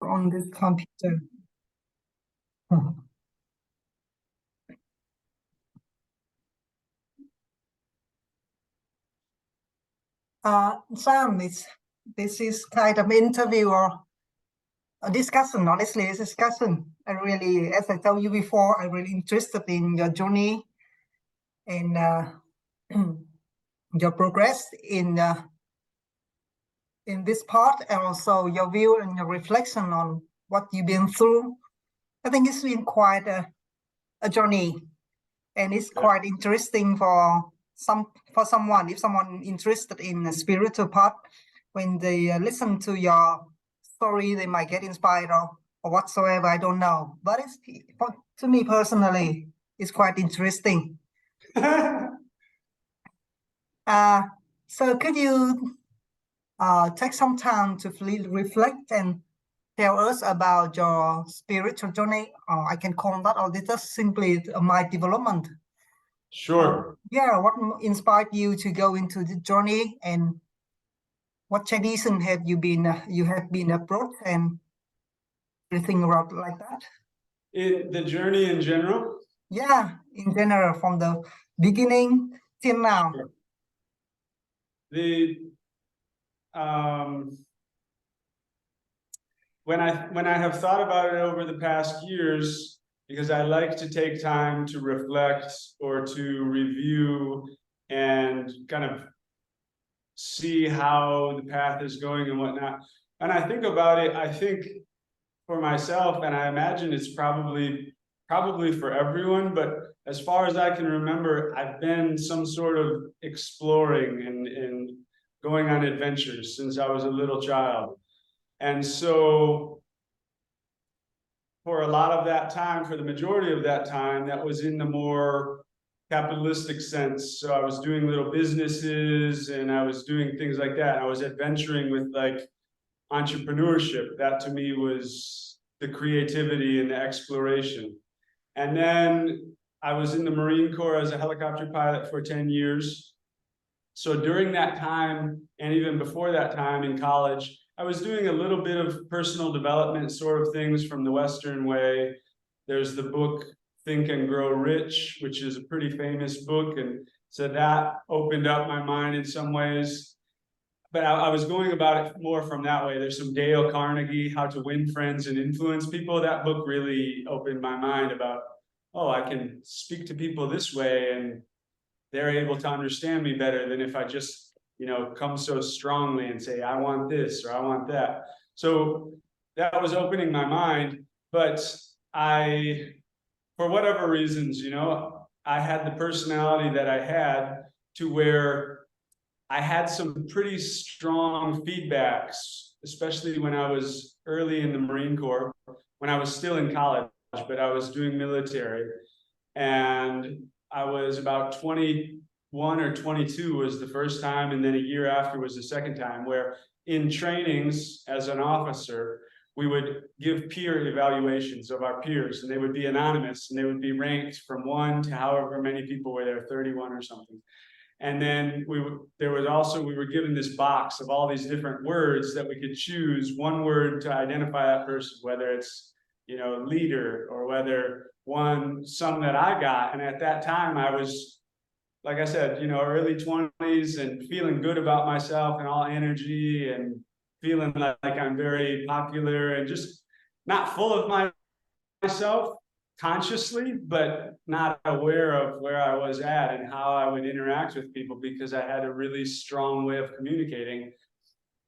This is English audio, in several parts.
on this computer. Sam, this is kind of interview or a discussion. Honestly, it's a discussion. I really, as I told you before, I'm really interested in your journey and your progress in this part, and also your view and your reflection on what you've been through. I think it's been quite a journey, and it's quite interesting for someone, if someone interested in the spiritual part, when they listen to your story, they might get inspired or whatsoever. I don't know, but to me personally, it's quite interesting. So could you take some time to reflect and tell us about your spiritual journey, or I can call that, or this is simply my development? Sure. What inspired you to go into the journey, and what tradition have you been approached, and everything around like that? The journey in general? Yeah, in general, from the beginning till now. Sure. When I have thought about it over the past years, because I like to take time to reflect or to review and kind of see how the path is going and whatnot. And I think about it, I think for myself, and I imagine it's probably for everyone, but as far as I can remember, I've been some sort of exploring and going on adventures since I was a little child. And so for a lot of that time, for the majority of that time, that was in the more capitalistic sense. So I was doing little businesses and I was doing things like that. I was adventuring with like entrepreneurship. That to me was the creativity and the exploration. And then I was in the Marine Corps as a helicopter pilot for 10 years. So during that time, and even before that time in college, I was doing a little bit of personal development sort of things from the Western way. There's the book Think and Grow Rich, which is a pretty famous book. And so that opened up my mind in some ways. But I was going about it more from that way. There's some Dale Carnegie, How to Win Friends and Influence People. That book really opened my mind about, oh, I can speak to people this way and they're able to understand me better than if I just, come so strongly and say, I want this or I want that. So that was opening my mind. But for whatever reasons, I had the personality that I had to where I had some pretty strong feedbacks, especially when I was early in the Marine Corps, when I was still in college, but I was doing military. And I was about 21 or 22 was the first time, and then a year after was the second time, where in trainings as an officer, we would give peer evaluations of our peers, and they would be anonymous, and they would be ranked from 1 to however many people were there, 31 or something. And then we were given this box of all these different words that we could choose one word to identify that person, whether it's, leader, or whether some that I got. And at that time I was, like I said, early 20s and feeling good about myself and all energy and feeling like I'm very popular and just not full of myself consciously, but not aware of where I was at and how I would interact with people, because I had a really strong way of communicating.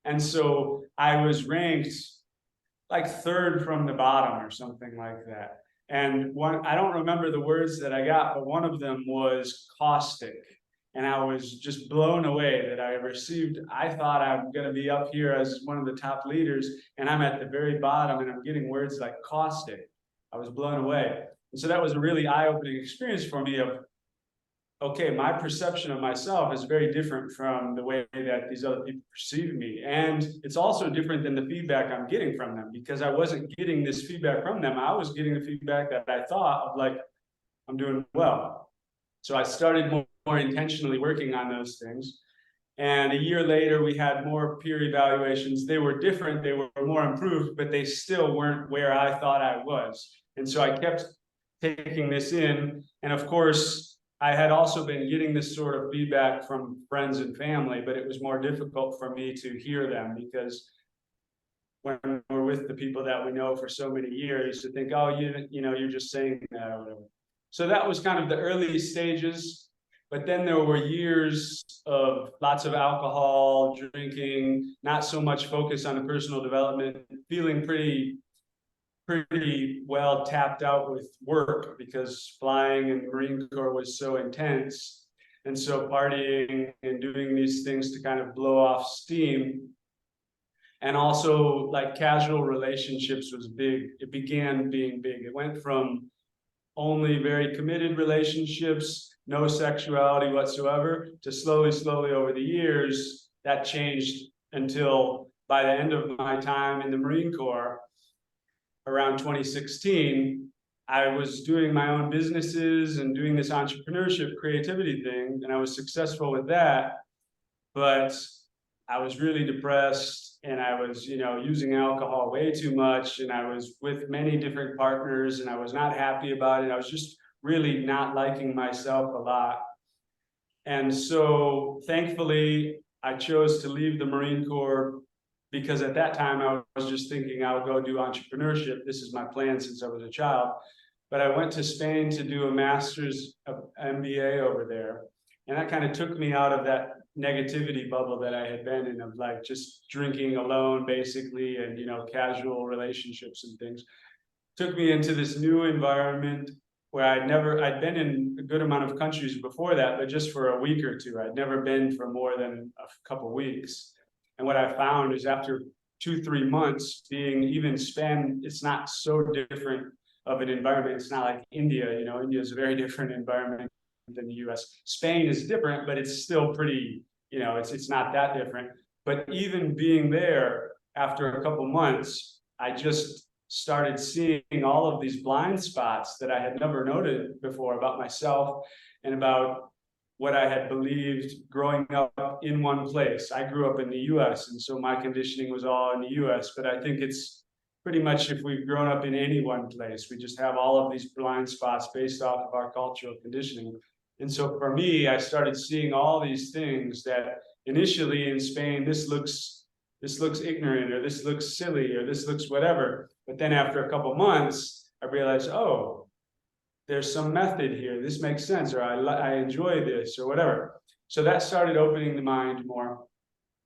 And so I was ranked like 3rd from the bottom or something like that. And I don't remember the words that I got, but one of them was caustic. And I was just blown away that I thought I'm going to be up here as one of the top leaders, and I'm at the very bottom and I'm getting words like caustic. I was blown away. And so that was a really eye-opening experience for me of, okay, my perception of myself is very different from the way that these other people perceive me. And it's also different than the feedback I'm getting from them, because I wasn't getting this feedback from them. I was getting the feedback that I thought of, like, I'm doing well. So I started more intentionally working on those things. And a year later, we had more peer evaluations. They were different, they were more improved, but they still weren't where I thought I was. And so I kept taking this in. And of course, I had also been getting this sort of feedback from friends and family, but it was more difficult for me to hear them, because when we're with the people that we know for so many years, to think, oh, you're just saying that or whatever. So that was kind of the early stages. But then there were years of lots of alcohol, drinking, not so much focus on the personal development, feeling pretty well tapped out with work, because flying and Marine Corps was so intense. And so partying and doing these things to kind of blow off steam. And also, like, casual relationships was big. It began being big. It went from only very committed relationships, no sexuality whatsoever, to slowly over the years, that changed until by the end of my time in the Marine Corps, around 2016, I was doing my own businesses and doing this entrepreneurship creativity thing, and I was successful with that. But I was really depressed, and I was, using alcohol way too much, and I was with many different partners, and I was not happy about it. I was just really not liking myself a lot. And so thankfully, I chose to leave the Marine Corps, because at that time I was just thinking I would go do entrepreneurship. This is my plan since I was a child. But I went to Spain to do a master's of MBA over there. And that kind of took me out of that negativity bubble that I had been in, of like just drinking alone basically, and casual relationships and things. Took me into this new environment where I'd been in a good amount of countries before that, but just for a week or two. I'd never been for more than a couple weeks. And what I found is after 2-3 months being even Spain, it's not so different of an environment. It's not like India. India is a very different environment than the US. Spain is different, but it's still pretty, it's not that different. But even being there, after a couple months, I just started seeing all of these blind spots that I had never noted before about myself and about what I had believed growing up in one place. I grew up in the US, and so my conditioning was all in the US, but I think it's pretty much, if we've grown up in any one place, we just have all of these blind spots based off of our cultural conditioning. And so for me, I started seeing all these things that initially in Spain, this looks ignorant, or this looks silly, or this looks whatever. But then after a couple months, I realized, oh, there's some method here. This makes sense, or I enjoy this, or whatever. So that started opening the mind more.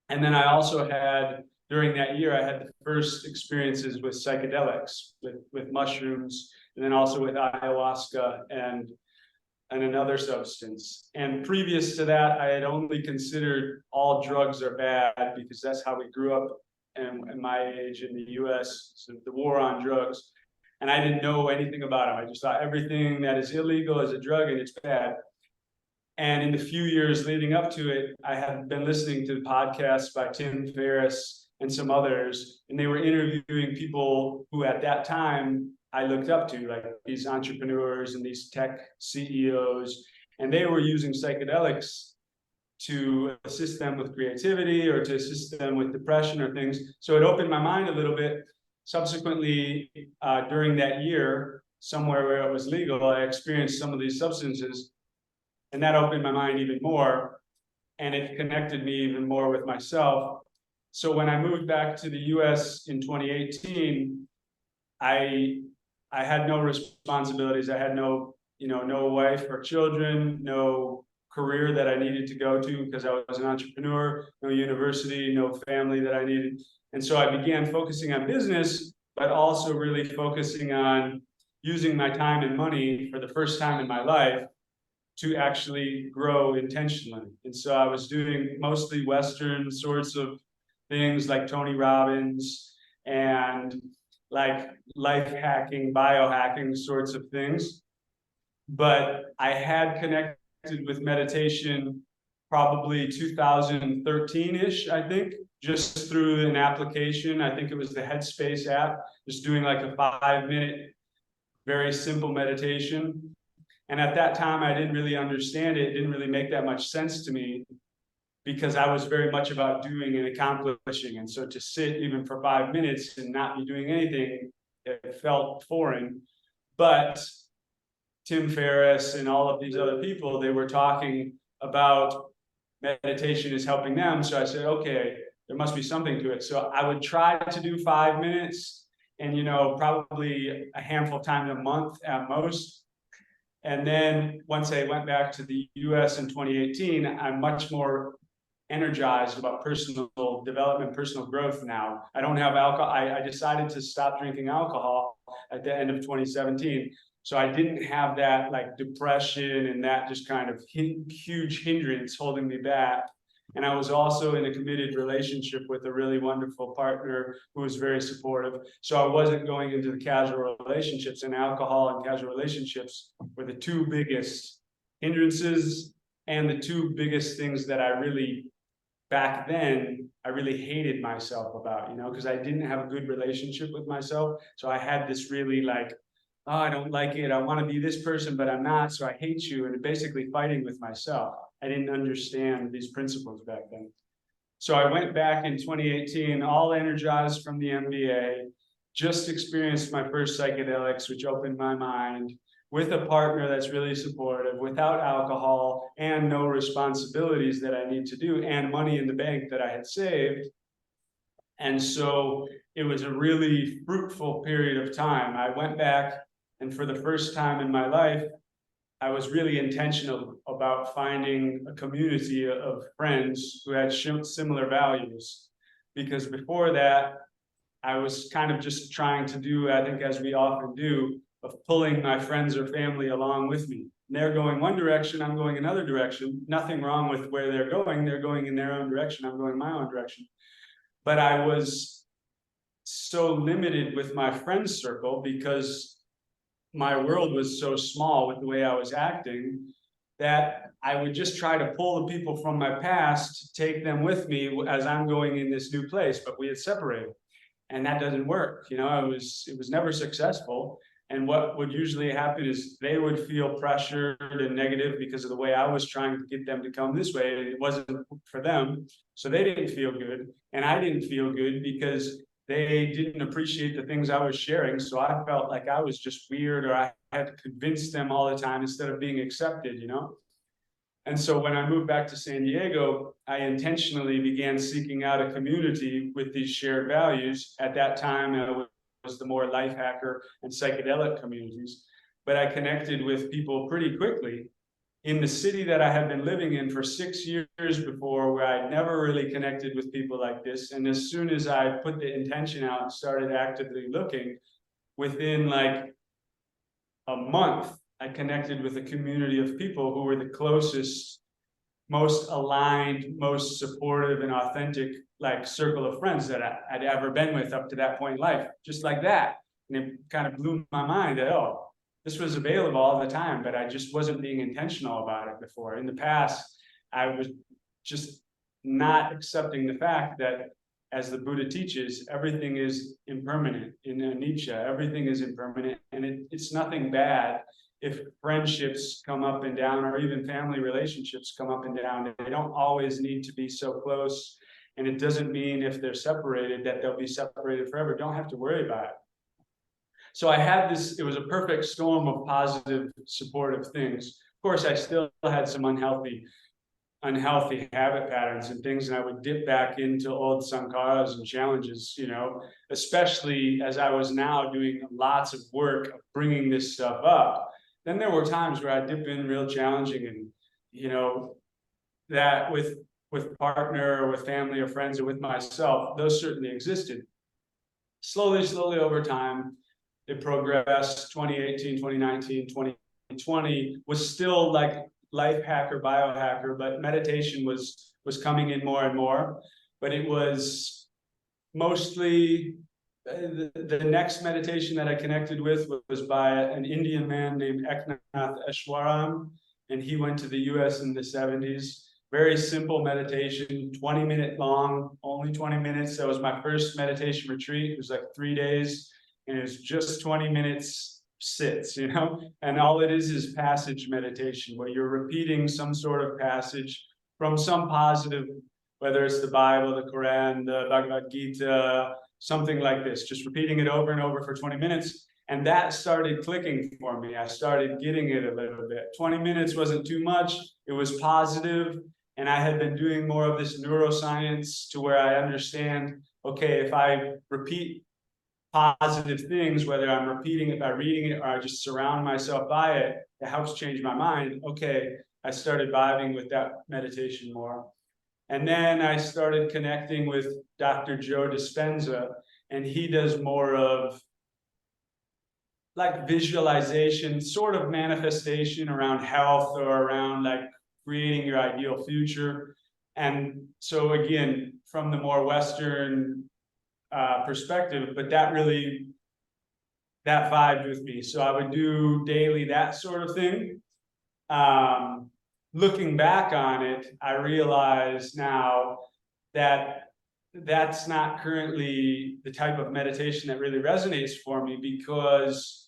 And then I also had, during that year, I had the first experiences with psychedelics, with mushrooms, and then also with ayahuasca and another substance. And previous to that, I had only considered all drugs are bad, because that's how we grew up in my age in the US, so the war on drugs. And I didn't know anything about them. I just thought everything that is illegal is a drug and it's bad. And in the few years leading up to it, I had been listening to podcasts by Tim Ferriss and some others, and they were interviewing people who at that time I looked up to, like these entrepreneurs and these tech CEOs, and they were using psychedelics to assist them with creativity or to assist them with depression or things. So it opened my mind a little bit. Subsequently, during that year, somewhere where it was legal, I experienced some of these substances, and that opened my mind even more, and it connected me even more with myself. So when I moved back to the US in 2018, I had no responsibilities. I had no wife or children, no career that I needed to go to because I was an entrepreneur, no university, no family that I needed. And so I began focusing on business, but also really focusing on using my time and money for the first time in my life to actually grow intentionally. And so I was doing mostly Western sorts of things like Tony Robbins and like life hacking, biohacking sorts of things. But I had connected with meditation probably 2013-ish, I think, just through an application. I think it was the Headspace app, just doing like a 5-minute, very simple meditation. And at that time, I didn't really understand it. It didn't really make that much sense to me. because I was very much about doing and accomplishing. And so to sit even for 5 minutes and not be doing anything, it felt foreign. But Tim Ferriss and all of these other people, they were talking about meditation is helping them. So I said, okay, there must be something to it. So I would try to do 5 minutes and, probably a handful of times a month at most. And then once I went back to the US in 2018, I'm much more energized about personal development, personal growth now. I don't have alcohol. I decided to stop drinking alcohol at the end of 2017. So I didn't have that like depression and that just kind of huge hindrance holding me back. And I was also in a committed relationship with a really wonderful partner who was very supportive. So I wasn't going into the casual relationships, and alcohol and casual relationships were the two biggest hindrances and the two biggest things that I really, back then, I really hated myself about, because I didn't have a good relationship with myself. So I had this really like, oh, I don't like it. I want to be this person, but I'm not. So I hate you. And basically fighting with myself. I didn't understand these principles back then. So I went back in 2018, all energized from the MBA, just experienced my first psychedelics, which opened my mind, with a partner that's really supportive, without alcohol and no responsibilities that I need to do, and money in the bank that I had saved. And so it was a really fruitful period of time. I went back, and for the first time in my life, I was really intentional about finding a community of friends who had similar values. Because before that, I was kind of just trying to do, I think, as we often do, of pulling my friends or family along with me. And they're going one direction, I'm going another direction. Nothing wrong with where they're going in their own direction, I'm going my own direction. But I was so limited with my friend circle because my world was so small with the way I was acting that I would just try to pull the people from my past, take them with me as I'm going in this new place, but we had separated. And that doesn't work. It was never successful. And what would usually happen is they would feel pressured and negative because of the way I was trying to get them to come this way. It wasn't for them. So they didn't feel good. And I didn't feel good because they didn't appreciate the things I was sharing. So I felt like I was just weird, or I had to convince them all the time instead of being accepted, And so when I moved back to San Diego, I intentionally began seeking out a community with these shared values. At that time, it was the more life hacker and psychedelic communities. But I connected with people pretty quickly in the city that I had been living in for 6 years before, where I'd never really connected with people like this. And as soon as I put the intention out and started actively looking, within like a month, I connected with a community of people who were the closest, most aligned, most supportive and authentic like circle of friends that I'd ever been with up to that point in life, just like that. And it kind of blew my mind that, oh, this was available all the time, but I just wasn't being intentional about it before. In the past, I was just not accepting the fact that, as the Buddha teaches, everything is impermanent. In Nietzsche, everything is impermanent, and it's nothing bad if friendships come up and down, or even family relationships come up and down. They don't always need to be so close, and it doesn't mean if they're separated that they'll be separated forever. Don't have to worry about it. So I had this, it was a perfect storm of positive, supportive things. Of course, I still had some unhealthy habit patterns and things, and I would dip back into old sankharas and challenges, especially as I was now doing lots of work of bringing this stuff up. Then there were times where I dip in real challenging, and that with partner or with family or friends or with myself, those certainly existed. Slowly over time, it progressed. 2018, 2019, 2020 was still like life hacker, biohacker, but meditation was coming in more and more. But it was mostly the next meditation that I connected with was by an Indian man named Eknath Eshwaram, and he went to the US in the 70s. Very simple meditation, 20-minute long, only 20 minutes. That was my first meditation retreat. It was like 3 days, and it was just 20 minutes sits, and all it is passage meditation, where you're repeating some sort of passage from some positive, whether it's the Bible, the Quran, the Bhagavad Gita, something like this, just repeating it over and over for 20 minutes. And that started clicking for me. I started getting it a little bit. 20 minutes wasn't too much. It was positive. And I had been doing more of this neuroscience to where I understand, okay, if I repeat positive things, whether I'm repeating it by reading it or I just surround myself by it, it helps change my mind. Okay, I started vibing with that meditation more. And then I started connecting with Dr. Joe Dispenza, and he does more of like visualization, sort of manifestation around health or around like creating your ideal future. And so again, from the more Western perspective, but that vibed with me. So I would do daily that sort of thing. Looking back on it, I realize now that that's not currently the type of meditation that really resonates for me, because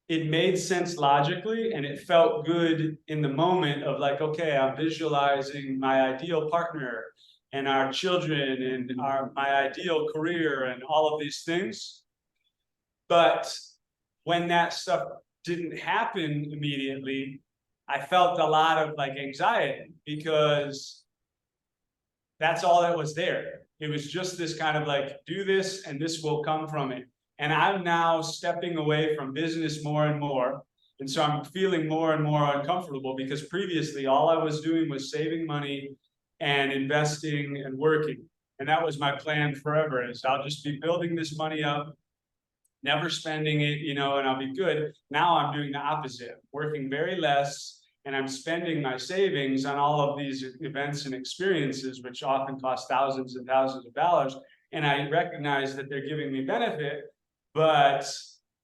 it made sense logically and it felt good in the moment of like, okay, I'm visualizing my ideal partner and our children and my ideal career and all of these things. But when that stuff didn't happen immediately, I felt a lot of like anxiety, because that's all that was there. It was just this kind of like, do this and this will come from it. And I'm now stepping away from business more and more. And so I'm feeling more and more uncomfortable, because previously all I was doing was saving money and investing and working. And that was my plan forever, is I'll just be building this money up, never spending it, you know, and I'll be good. Now I'm doing the opposite, working very less, and I'm spending my savings on all of these events and experiences, which often cost thousands and thousands of dollars. And I recognize that they're giving me benefit, but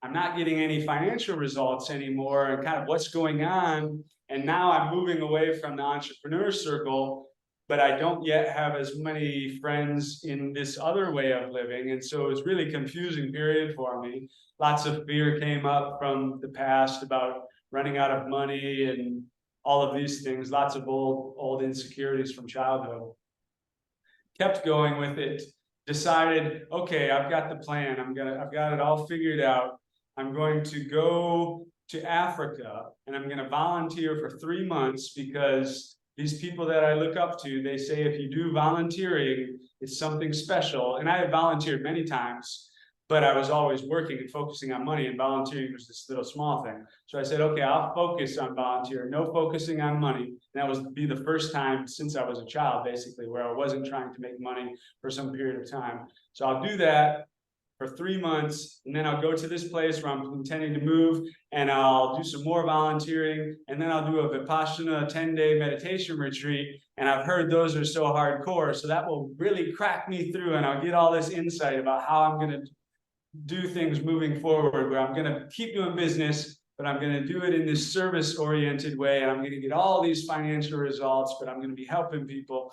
I'm not getting any financial results anymore, and kind of what's going on. And now I'm moving away from the entrepreneur circle, but I don't yet have as many friends in this other way of living. And so it's really confusing period for me. Lots of fear came up from the past about running out of money and all of these things, lots of old insecurities from childhood. Kept going with it, decided, okay, I've got the plan. I've got it all figured out. I'm going to go to Africa and I'm going to volunteer for 3 months, because these people that I look up to, they say if you do volunteering, it's something special. And I have volunteered many times, but I was always working and focusing on money, and volunteering was this little small thing. So I said, okay, I'll focus on volunteering, no focusing on money. And that was be the first time since I was a child, basically, where I wasn't trying to make money for some period of time. So I'll do that for 3 months, and then I'll go to this place where I'm intending to move, and I'll do some more volunteering, and then I'll do a Vipassana 10-day meditation retreat. And I've heard those are so hardcore, so that will really crack me through, and I'll get all this insight about how I'm going to do things moving forward, where I'm going to keep doing business, but I'm going to do it in this service-oriented way, and I'm going to get all these financial results, but I'm going to be helping people.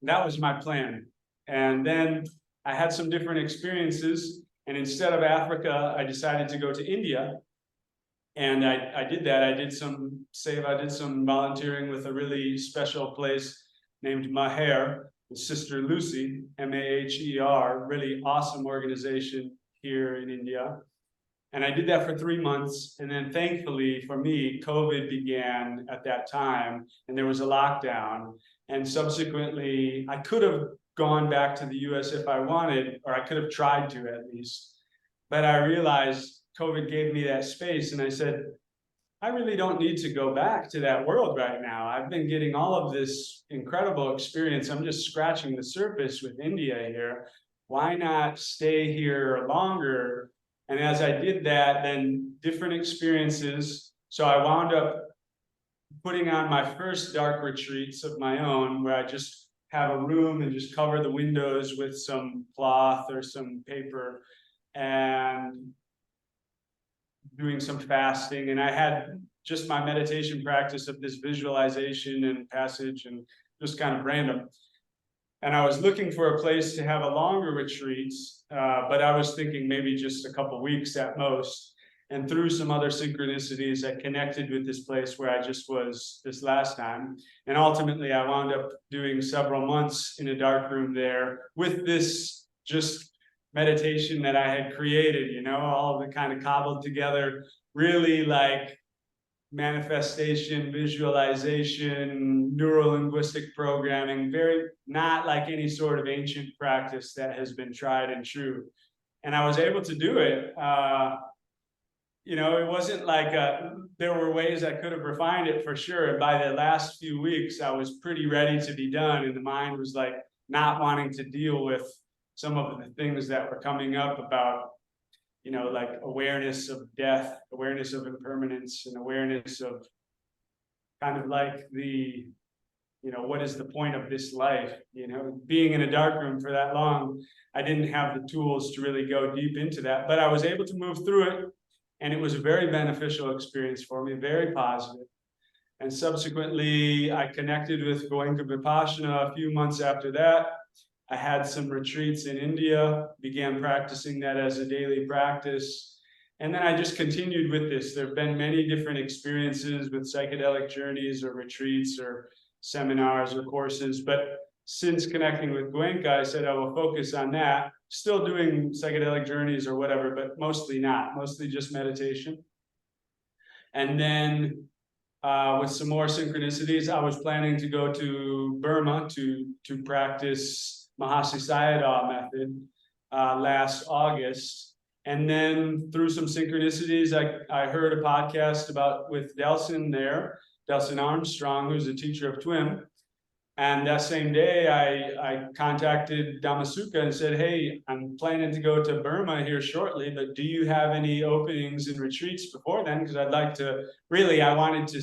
And that was my plan. And then I had some different experiences, and instead of Africa, I decided to go to India. And I did that. I did some volunteering with a really special place named Maher, with Sister Lucy, Maher, really awesome organization here in India. And I did that for 3 months. And then thankfully for me, COVID began at that time, and there was a lockdown. And subsequently, I could have gone back to the US if I wanted, or I could have tried to at least. But I realized COVID gave me that space, and I said, I really don't need to go back to that world right now. I've been getting all of this incredible experience. I'm just scratching the surface with India here. Why not stay here longer? And as I did that, then different experiences. So I wound up putting on my first dark retreats of my own, where I just have a room and just cover the windows with some cloth or some paper, and doing some fasting. And I had just my meditation practice of this visualization and passage, and just kind of random. And I was looking for a place to have a longer retreat, but I was thinking maybe just a couple weeks at most. And through some other synchronicities, I connected with this place where I just was this last time. And ultimately, I wound up doing several months in a dark room there with this just meditation that I had created, you know, all of it kind of cobbled together, really like manifestation, visualization, neuro-linguistic programming, very not like any sort of ancient practice that has been tried and true. And I was able to do it. You know, it wasn't like there were ways I could have refined it for sure. And by the last few weeks, I was pretty ready to be done. And the mind was like not wanting to deal with some of the things that were coming up about, you know, like awareness of death, awareness of impermanence, and awareness of kind of like the, you know, what is the point of this life? You know, being in a dark room for that long, I didn't have the tools to really go deep into that, but I was able to move through it. And it was a very beneficial experience for me, very positive. And subsequently, I connected with going to Vipassana a few months after that. I had some retreats in India, began practicing that as a daily practice. And then I just continued with this. There have been many different experiences with psychedelic journeys or retreats or seminars or courses. But since connecting with Goenka, I said I will focus on that. Still doing psychedelic journeys or whatever, but mostly not, mostly just meditation. And then with some more synchronicities, I was planning to go to Burma to practice Mahasi Sayadaw method last August. And then through some synchronicities, I heard a podcast with Delson there, Delson Armstrong, who's a teacher of TWIM. And that same day, I contacted Dhamasuka and said, hey, I'm planning to go to Burma here shortly, but do you have any openings in retreats before then? Because I'd like to, really, I wanted to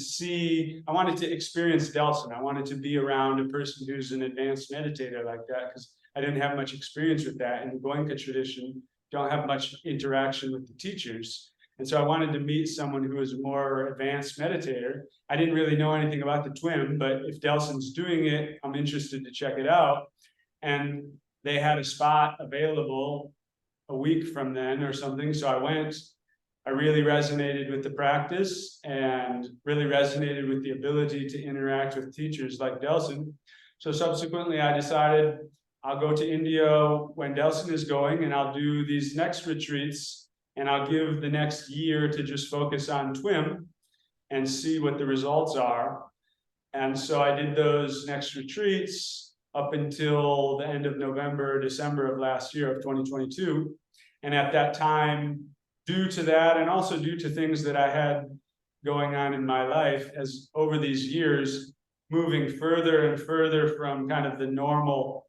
experience Delson. I wanted to be around a person who's an advanced meditator like that, because I didn't have much experience with that. In the Goenka tradition, don't have much interaction with the teachers. And so I wanted to meet someone who was a more advanced meditator. I didn't really know anything about the TWIM, but if Delson's doing it, I'm interested to check it out. And they had a spot available a week from then or something. So I went. I really resonated with the practice and really resonated with the ability to interact with teachers like Delson. So subsequently, I decided I'll go to India when Delson is going, and I'll do these next retreats. And I'll give the next year to just focus on TWIM and see what the results are. And so I did those next retreats up until the end of November, December of last year of 2022. And at that time, due to that, and also due to things that I had going on in my life, as over these years, moving further and further from kind of the normal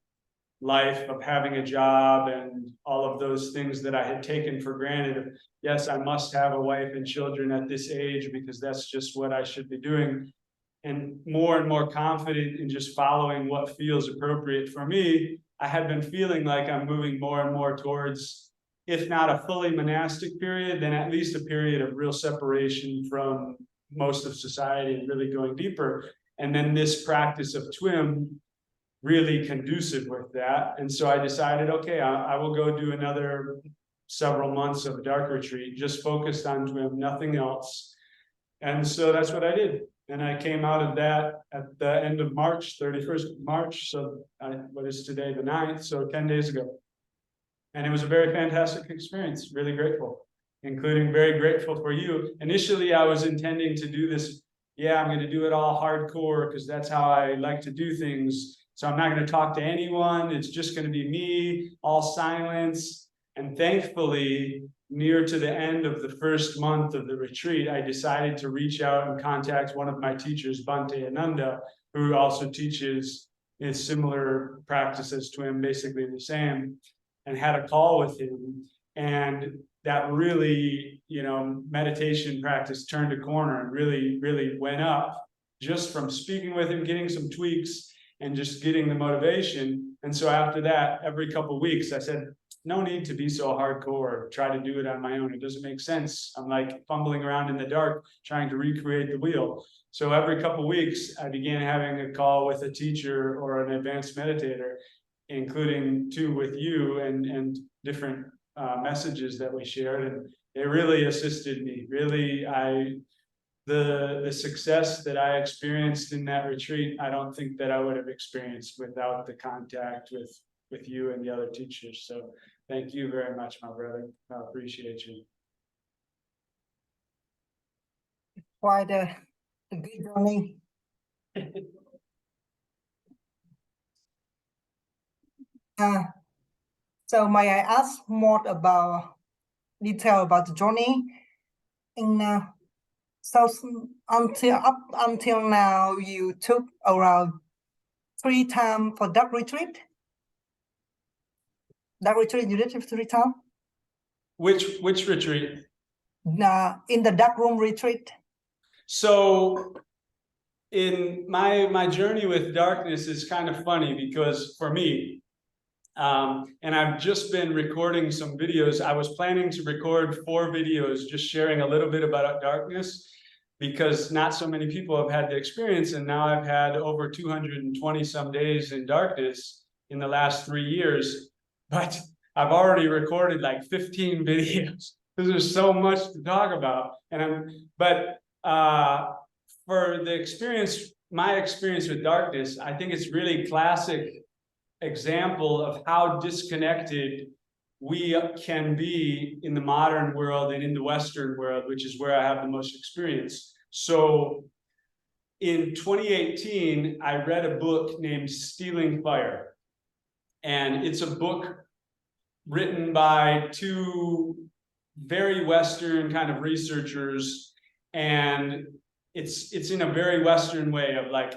life of having a job and all of those things that I had taken for granted. Yes, I must have a wife and children at this age because that's just what I should be doing. And more confident in just following what feels appropriate for me. I had been feeling like I'm moving more and more towards, if not a fully monastic period, then at least a period of real separation from most of society and really going deeper. And then this practice of TWIM really conducive with that. And so I decided, okay, I will go do another several months of a dark retreat, just focused on TWIM, nothing else. And so that's what I did. And I came out of that at the end of March, 31st of March. So what is today, the 9th? So 10 days ago. And it was a very fantastic experience, really grateful, including very grateful for you. Initially, I was intending to do this. Yeah, I'm going to do it all hardcore because that's how I like to do things. So I'm not going to talk to anyone. It's just going to be me, all silence. And thankfully, near to the end of the first month of the retreat, I decided to reach out and contact one of my teachers, Bhante Ananda, who also teaches a similar practice as TWIM, basically the same, and had a call with him. And that really, you know, meditation practice turned a corner and really went up just from speaking with him, getting some tweaks, and just getting the motivation. And so after that, every couple of weeks, I said, no need to be so hardcore, try to do it on my own. It doesn't make sense. I'm like fumbling around in the dark, trying to recreate the wheel. So every couple of weeks, I began having a call with a teacher or an advanced meditator, including two with you and different messages that we shared. And it really assisted me. Really, the success that I experienced in that retreat, I don't think that I would have experienced without the contact with you and the other teachers. So thank you very much, my brother. I appreciate you. Quite a good journey. So may I ask more about detail about the journey? In so until now, you took around 3 times for that retreat. That retreat you did 3 times. Which retreat? In the dark room retreat. So in my journey with darkness is kind of funny because for me, and I've just been recording some videos. I was planning to record 4 videos, just sharing a little bit about darkness, because not so many people have had the experience. And now I've had over 220 some days in darkness in the last 3 years, but I've already recorded like 15 videos because there's so much to talk about. For the experience, my experience with darkness, I think it's really classic example of how disconnected we can be in the modern world and in the Western world, which is where I have the most experience. So in 2018, I read a book named Stealing Fire. And it's a book written by 2 very Western kind of researchers. And it's in a very Western way of like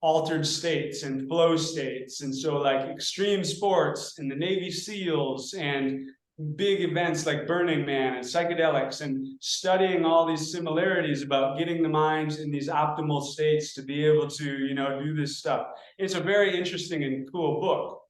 altered states and flow states. And so like extreme sports and the Navy SEALs and big events like Burning Man and psychedelics, and studying all these similarities about getting the minds in these optimal states to be able to, you know, do this stuff. It's a very interesting and cool book.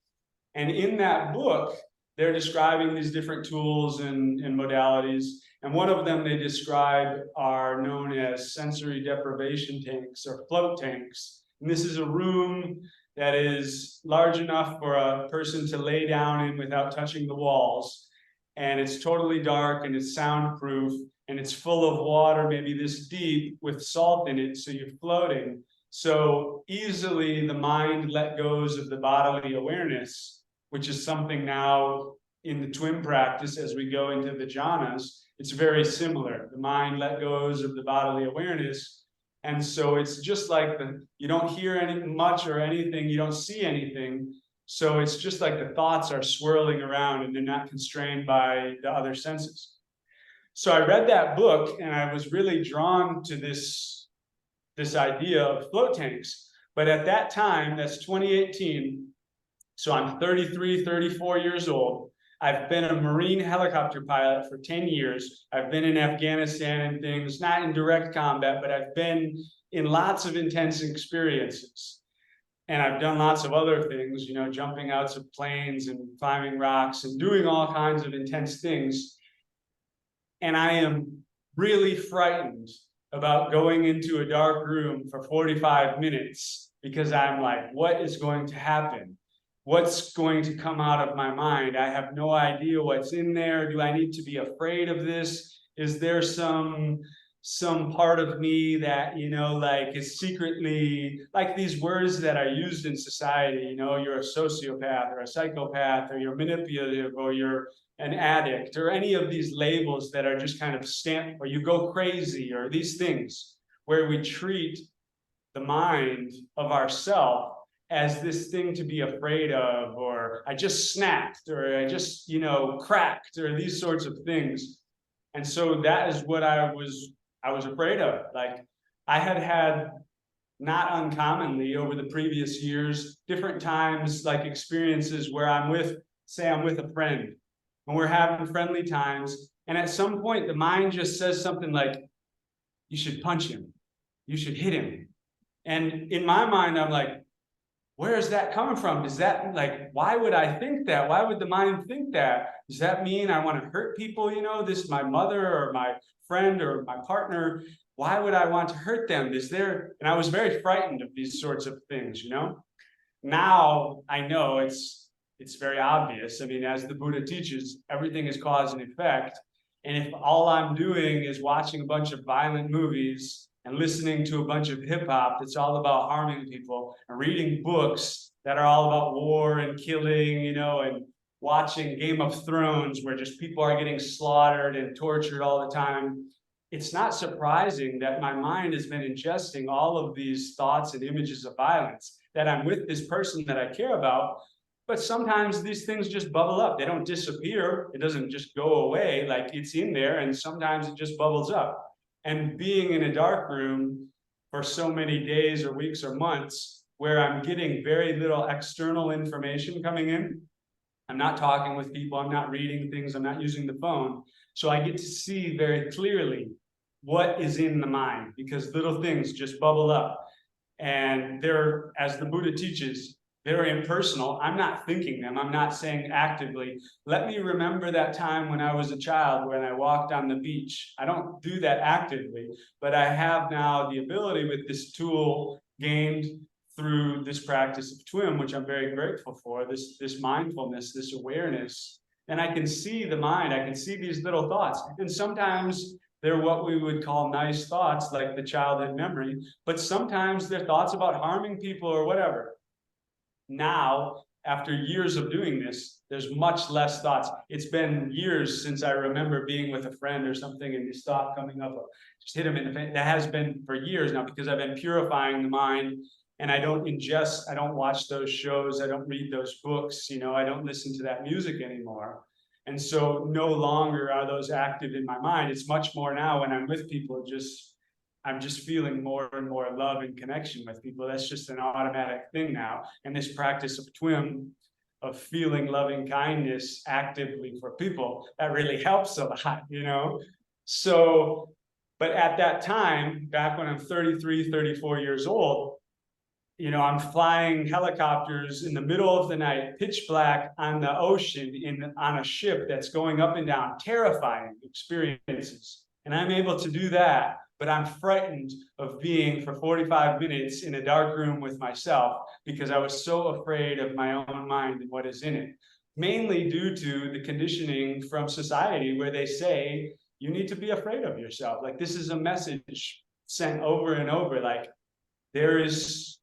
And in that book, they're describing these different tools and modalities. And one of them they describe are known as sensory deprivation tanks or float tanks. And this is a room that is large enough for a person to lay down in without touching the walls. And it's totally dark and it's soundproof and it's full of water, maybe this deep with salt in it. So you're floating. So easily the mind let goes of the bodily awareness, which is something now in the TWIM practice as we go into the jhanas. It's very similar. The mind let goes of the bodily awareness. And so it's just like you don't hear much or anything, you don't see anything. So it's just like the thoughts are swirling around and they're not constrained by the other senses. So I read that book and I was really drawn to this idea of float tanks. But at that time, that's 2018, so I'm 33, 34 years old. I've been a Marine helicopter pilot for 10 years. I've been in Afghanistan and things, not in direct combat, but I've been in lots of intense experiences. And I've done lots of other things, you know, jumping out of planes and climbing rocks and doing all kinds of intense things. And I am really frightened about going into a dark room for 45 minutes because I'm like, what is going to happen? What's going to come out of my mind? I have no idea what's in there. Do I need to be afraid of this? Is there some part of me that, you know, like is secretly, like these words that are used in society, you know, you're a sociopath or a psychopath or you're manipulative or you're an addict or any of these labels that are just kind of stamped, or you go crazy, or these things where we treat the mind of ourself as this thing to be afraid of, or I just snapped, or I just, you know, cracked, or these sorts of things. And so that is what I was afraid of. Like I had not uncommonly over the previous years, different times, like experiences where I'm with a friend and we're having friendly times. And at some point the mind just says something like, you should punch him. You should hit him. And in my mind, I'm like, where is that coming from? Is that like, why would I think that? Why would the mind think that? Does that mean I want to hurt people? You know, this is my mother or my friend or my partner. Why would I want to hurt them? And I was very frightened of these sorts of things, you know? Now I know it's very obvious. I mean, as the Buddha teaches, everything is cause and effect. And if all I'm doing is watching a bunch of violent movies and listening to a bunch of hip hop that's all about harming people, and reading books that are all about war and killing, and watching Game of Thrones where just people are getting slaughtered and tortured all the time, it's not surprising that my mind has been ingesting all of these thoughts and images of violence, that I'm with this person that I care about. But sometimes these things just bubble up. They don't disappear. It doesn't just go away. Like, it's in there, and sometimes it just bubbles up. And being in a dark room for so many days or weeks or months, where I'm getting very little external information coming in, I'm not talking with people, I'm not reading things, I'm not using the phone. So I get to see very clearly what is in the mind, because little things just bubble up. And they're, as the Buddha teaches, they're impersonal. I'm not thinking them. I'm not saying actively, let me remember that time when I was a child, when I walked on the beach. I don't do that actively, but I have now the ability with this tool gained through this practice of TWIM, which I'm very grateful for, this mindfulness, this awareness. And I can see the mind, I can see these little thoughts. And sometimes they're what we would call nice thoughts, like the childhood memory, but sometimes they're thoughts about harming people or whatever. Now, after years of doing this, there's much less thoughts. It's been years since I remember being with a friend or something and this thought coming up, just hit him in the face. That has been for years now, because I've been purifying the mind, and I don't ingest, I don't watch those shows, I don't read those books, I don't listen to that music anymore. And so no longer are those active in my mind. It's much more now when I'm with people, I'm just feeling more and more love and connection with people. That's just an automatic thing now. And this practice of TWIM, of feeling loving kindness actively for people, that really helps a lot, So, but at that time, back when I'm 33, 34 years old, I'm flying helicopters in the middle of the night, pitch black, on the ocean, on a ship that's going up and down, terrifying experiences. And I'm able to do that, but I'm frightened of being for 45 minutes in a dark room with myself, because I was so afraid of my own mind and what is in it. Mainly due to the conditioning from society, where they say, you need to be afraid of yourself. Like, this is a message sent over and over, like, there is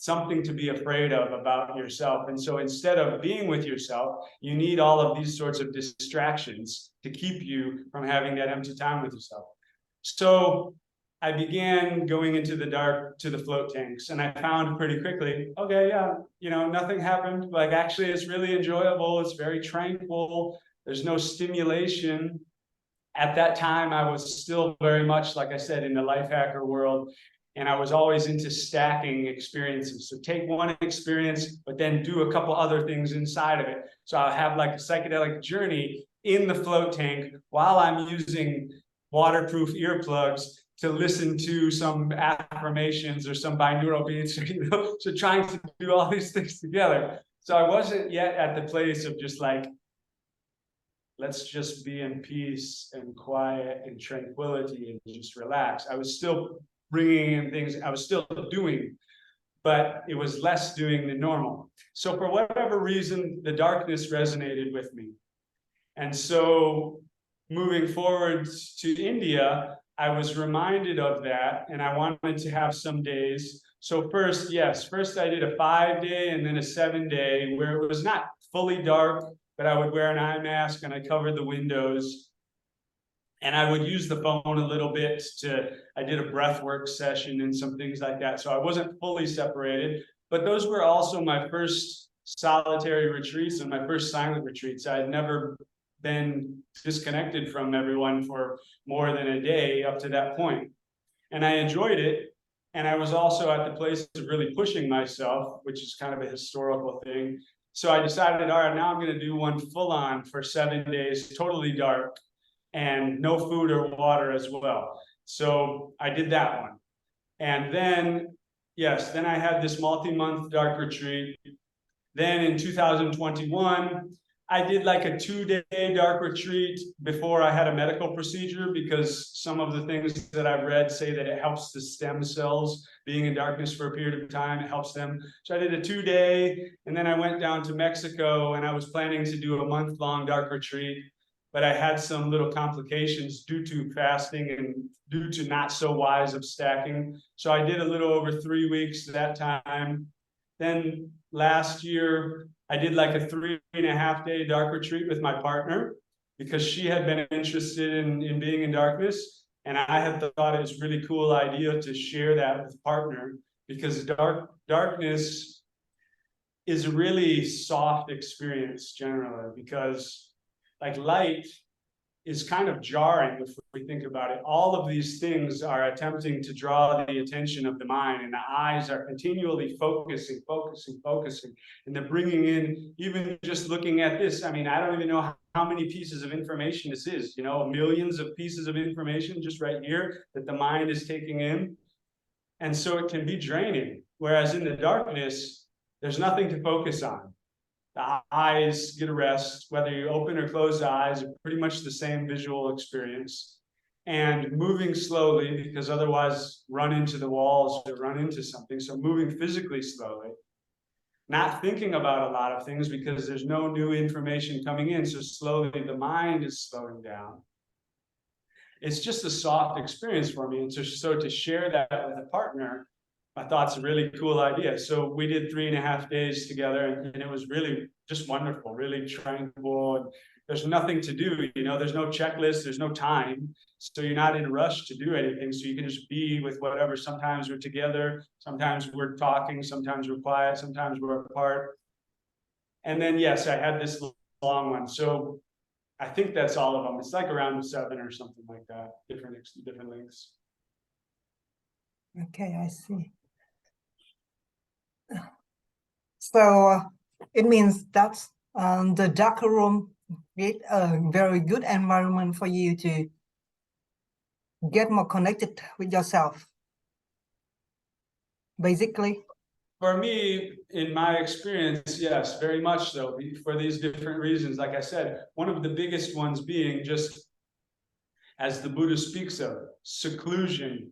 something to be afraid of about yourself. And so instead of being with yourself, you need all of these sorts of distractions to keep you from having that empty time with yourself. So I began going into the dark to the float tanks, and I found pretty quickly, okay, yeah, nothing happened. Like, actually, it's really enjoyable. It's very tranquil. There's no stimulation. At that time, I was still very much, like I said, in the life hacker world. And I was always into stacking experiences. So take one experience, but then do a couple other things inside of it. So I'll have like a psychedelic journey in the float tank while I'm using waterproof earplugs to listen to some affirmations or some binaural beats, so trying to do all these things together. So I wasn't yet at the place of just like, let's just be in peace and quiet and tranquility and just relax. I was still bringing in things, I was still doing, but it was less doing than normal. So for whatever reason, the darkness resonated with me. And so moving forward to India, I was reminded of that, and I wanted to have some days. So first I did a 5-day and then a 7-day where it was not fully dark, but I would wear an eye mask and I covered the windows. And I would use the phone a little bit I did a breathwork session and some things like that. So I wasn't fully separated, but those were also my first solitary retreats and my first silent retreats. I had never been disconnected from everyone for more than a day up to that point. And I enjoyed it. And I was also at the place of really pushing myself, which is kind of a historical thing. So I decided, all right, now I'm going to do one full on for 7 days, totally dark, and no food or water as well. So I did that one. And then, then I had this multi-month dark retreat. Then in 2021, I did like a 2-day dark retreat before I had a medical procedure, because some of the things that I've read say that it helps the stem cells being in darkness for a period of time. It helps them. So I did a 2-day, and then I went down to Mexico, and I was planning to do a month-long dark retreat. but I had some little complications due to fasting and due to not so wise of stacking. So I did a little over 3 weeks that time. Then last year, I did like a 3.5 day dark retreat with my partner because she had been interested in being in darkness. And I had thought it was a really cool idea to share that with a partner, because darkness is a really soft experience generally, because like light is kind of jarring if we think about it. All of these things are attempting to draw the attention of the mind, and the eyes are continually focusing, and they're bringing in, even just looking at this. I mean, I don't even know how many pieces of information this is, you know, millions of pieces of information just right here that the mind is taking in. And so it can be draining. Whereas in the darkness, there's nothing to focus on. The eyes get a rest, whether you open or close the eyes, pretty much the same visual experience. And moving slowly, because otherwise run into the walls or run into something. So moving physically slowly, not thinking about a lot of things because there's no new information coming in. So slowly the mind is slowing down. It's just a soft experience for me. And so to share that with a partner, I thought it's a really cool idea. So we did 3.5 days together, and it was really just wonderful, really tranquil. And there's nothing to do, you know, there's no checklist, there's no time. So you're not in a rush to do anything. So you can just be with whatever. Sometimes we're together, sometimes we're talking, sometimes we're quiet, sometimes we're apart. And then, yes, I had this long one. So I think that's all of them. It's like around 7 or something like that, different links. Okay, I see. So it means that the darker room create a very good environment for you to get more connected with yourself, basically. For me, in my experience, yes, very much so, for these different reasons. Like I said, one of the biggest ones being, just as the Buddha speaks of, seclusion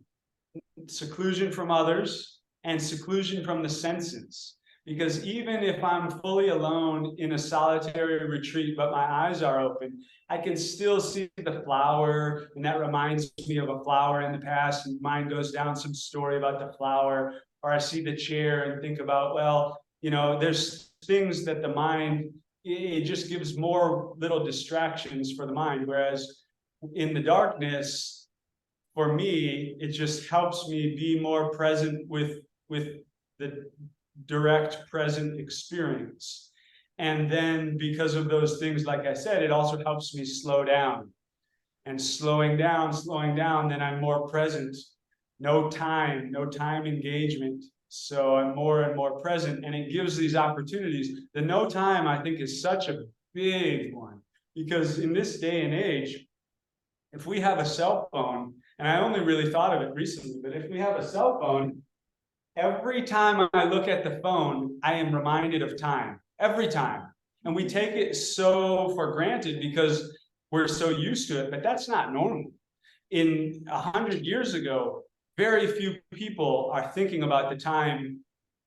from others and seclusion from the senses. Because even if I'm fully alone in a solitary retreat, but my eyes are open, I can still see the flower, and that reminds me of a flower in the past, and mind goes down some story about the flower. Or I see the chair and think about, well, you know, there's things that the mind, it just gives more little distractions for the mind. Whereas in the darkness, for me, it just helps me be more present with the direct present experience. And then because of those things, like I said, it also helps me slow down. And slowing down, then I'm more present. No time engagement. So I'm more and more present, and it gives these opportunities. The no time, I think, is such a big one, because in this day and age, if we have a cell phone, and I only really thought of it recently, but if we have a cell phone, every time I look at the phone, I am reminded of time, every time. And we take it so for granted because we're so used to it, but that's not normal. In 100 years ago, very few people are thinking about the time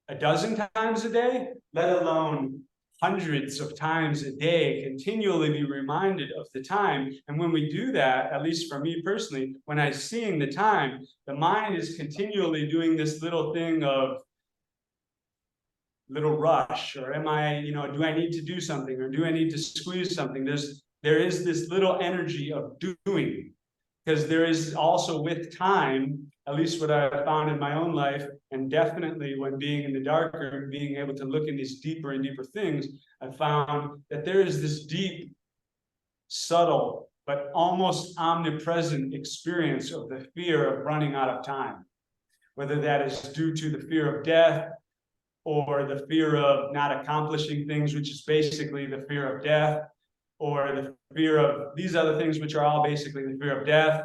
a dozen times a day, let alone hundreds of times a day, continually be reminded of the time. And when we do that, at least for me personally, when I'm seeing the time, the mind is continually doing this little thing of little rush, or am I, you know, do I need to do something, or do I need to squeeze something? There is this little energy of doing, because there is also with time, at least what I found in my own life, and definitely when being in the darker and being able to look in these deeper and deeper things, I found that there is this deep, subtle, but almost omnipresent experience of the fear of running out of time. Whether that is due to the fear of death, or the fear of not accomplishing things, which is basically the fear of death, or the fear of these other things, which are all basically the fear of death,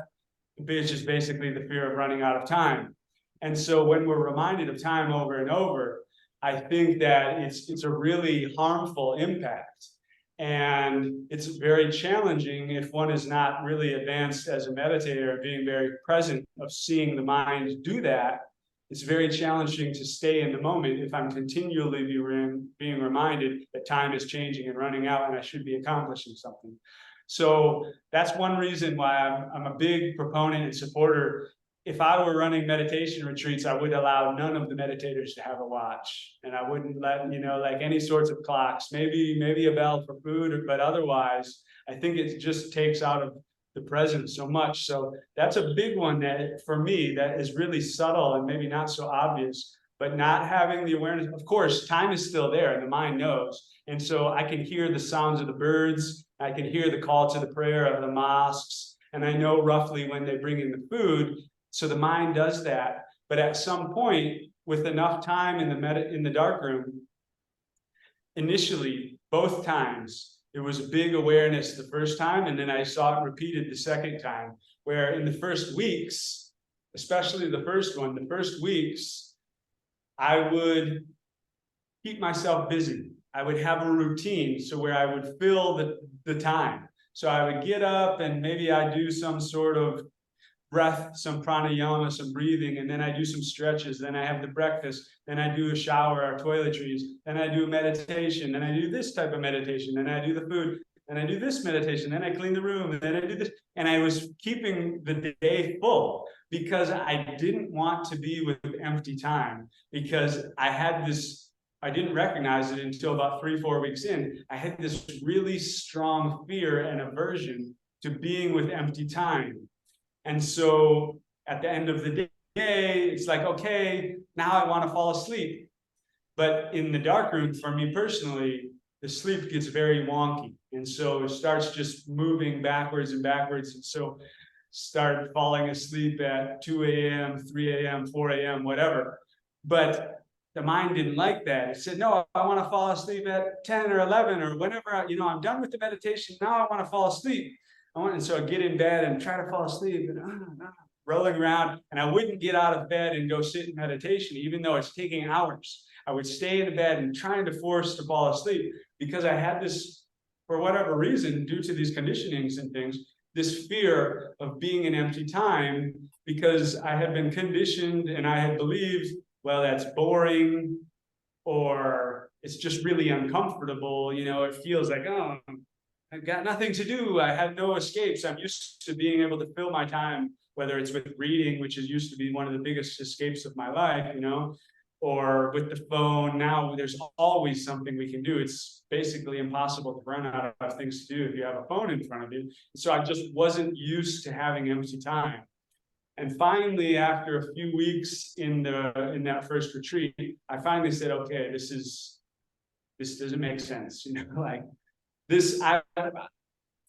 which is basically the fear of running out of time. And so when we're reminded of time over and over, I think that it's a really harmful impact. And it's very challenging if one is not really advanced as a meditator, being very present of seeing the mind do that. It's very challenging to stay in the moment if I'm continually being reminded that time is changing and running out and I should be accomplishing something. So that's one reason why I'm a big proponent and supporter. If I were running meditation retreats, I would allow none of the meditators to have a watch, and I wouldn't let, like any sorts of clocks, maybe a bell for food, but otherwise, I think it just takes out of the present so much. So that's a big one that for me, that is really subtle and maybe not so obvious, but not having the awareness. Of course, time is still there and the mind knows. And so I can hear the sounds of the birds. I can hear the call to the prayer of the mosques. And I know roughly when they bring in the food. So the mind does that. But at some point, with enough time in the dark room, initially, both times, it was a big awareness the first time, and then I saw it repeated the second time, where in the first weeks, especially the first weeks, I would keep myself busy. I would have a routine, so where I would fill the time. So I would get up and maybe I do some sort of breath, some pranayama, some breathing, and then I do some stretches, then I have the breakfast, then I do a shower or toiletries, then I do a meditation, then I do this type of meditation, then I do the food, then I do this meditation, then I clean the room, and then I do this. And I was keeping the day full because I didn't want to be with empty time, because I didn't recognize it until about 3-4 weeks in. I had this really strong fear and aversion to being with empty time. And so at the end of the day, it's like, okay, now I want to fall asleep. But in the dark room, for me personally, the sleep gets very wonky. And so it starts just moving backwards and backwards. And so start falling asleep at 2 a.m., 3 a.m., 4 a.m., whatever. But the mind didn't like that. It said, no, I want to fall asleep at 10 or 11 or whenever, I'm done with the meditation. Now I want to fall asleep. And so I'd get in bed and try to fall asleep and rolling around, and I wouldn't get out of bed and go sit in meditation, even though it's taking hours. I would stay in the bed and trying to force to fall asleep because I had this, for whatever reason, due to these conditionings and things, this fear of being in empty time, because I had been conditioned and I had believed, well, that's boring, or it's just really uncomfortable. It feels like, oh, I've got nothing to do. I have no escapes. I'm used to being able to fill my time, whether it's with reading, which is used to be one of the biggest escapes of my life, or with the phone. Now there's always something we can do. It's basically impossible to run out of things to do if you have a phone in front of you. So I just wasn't used to having empty time. And finally, after a few weeks in that first retreat, I finally said, okay, this doesn't make sense. Like this,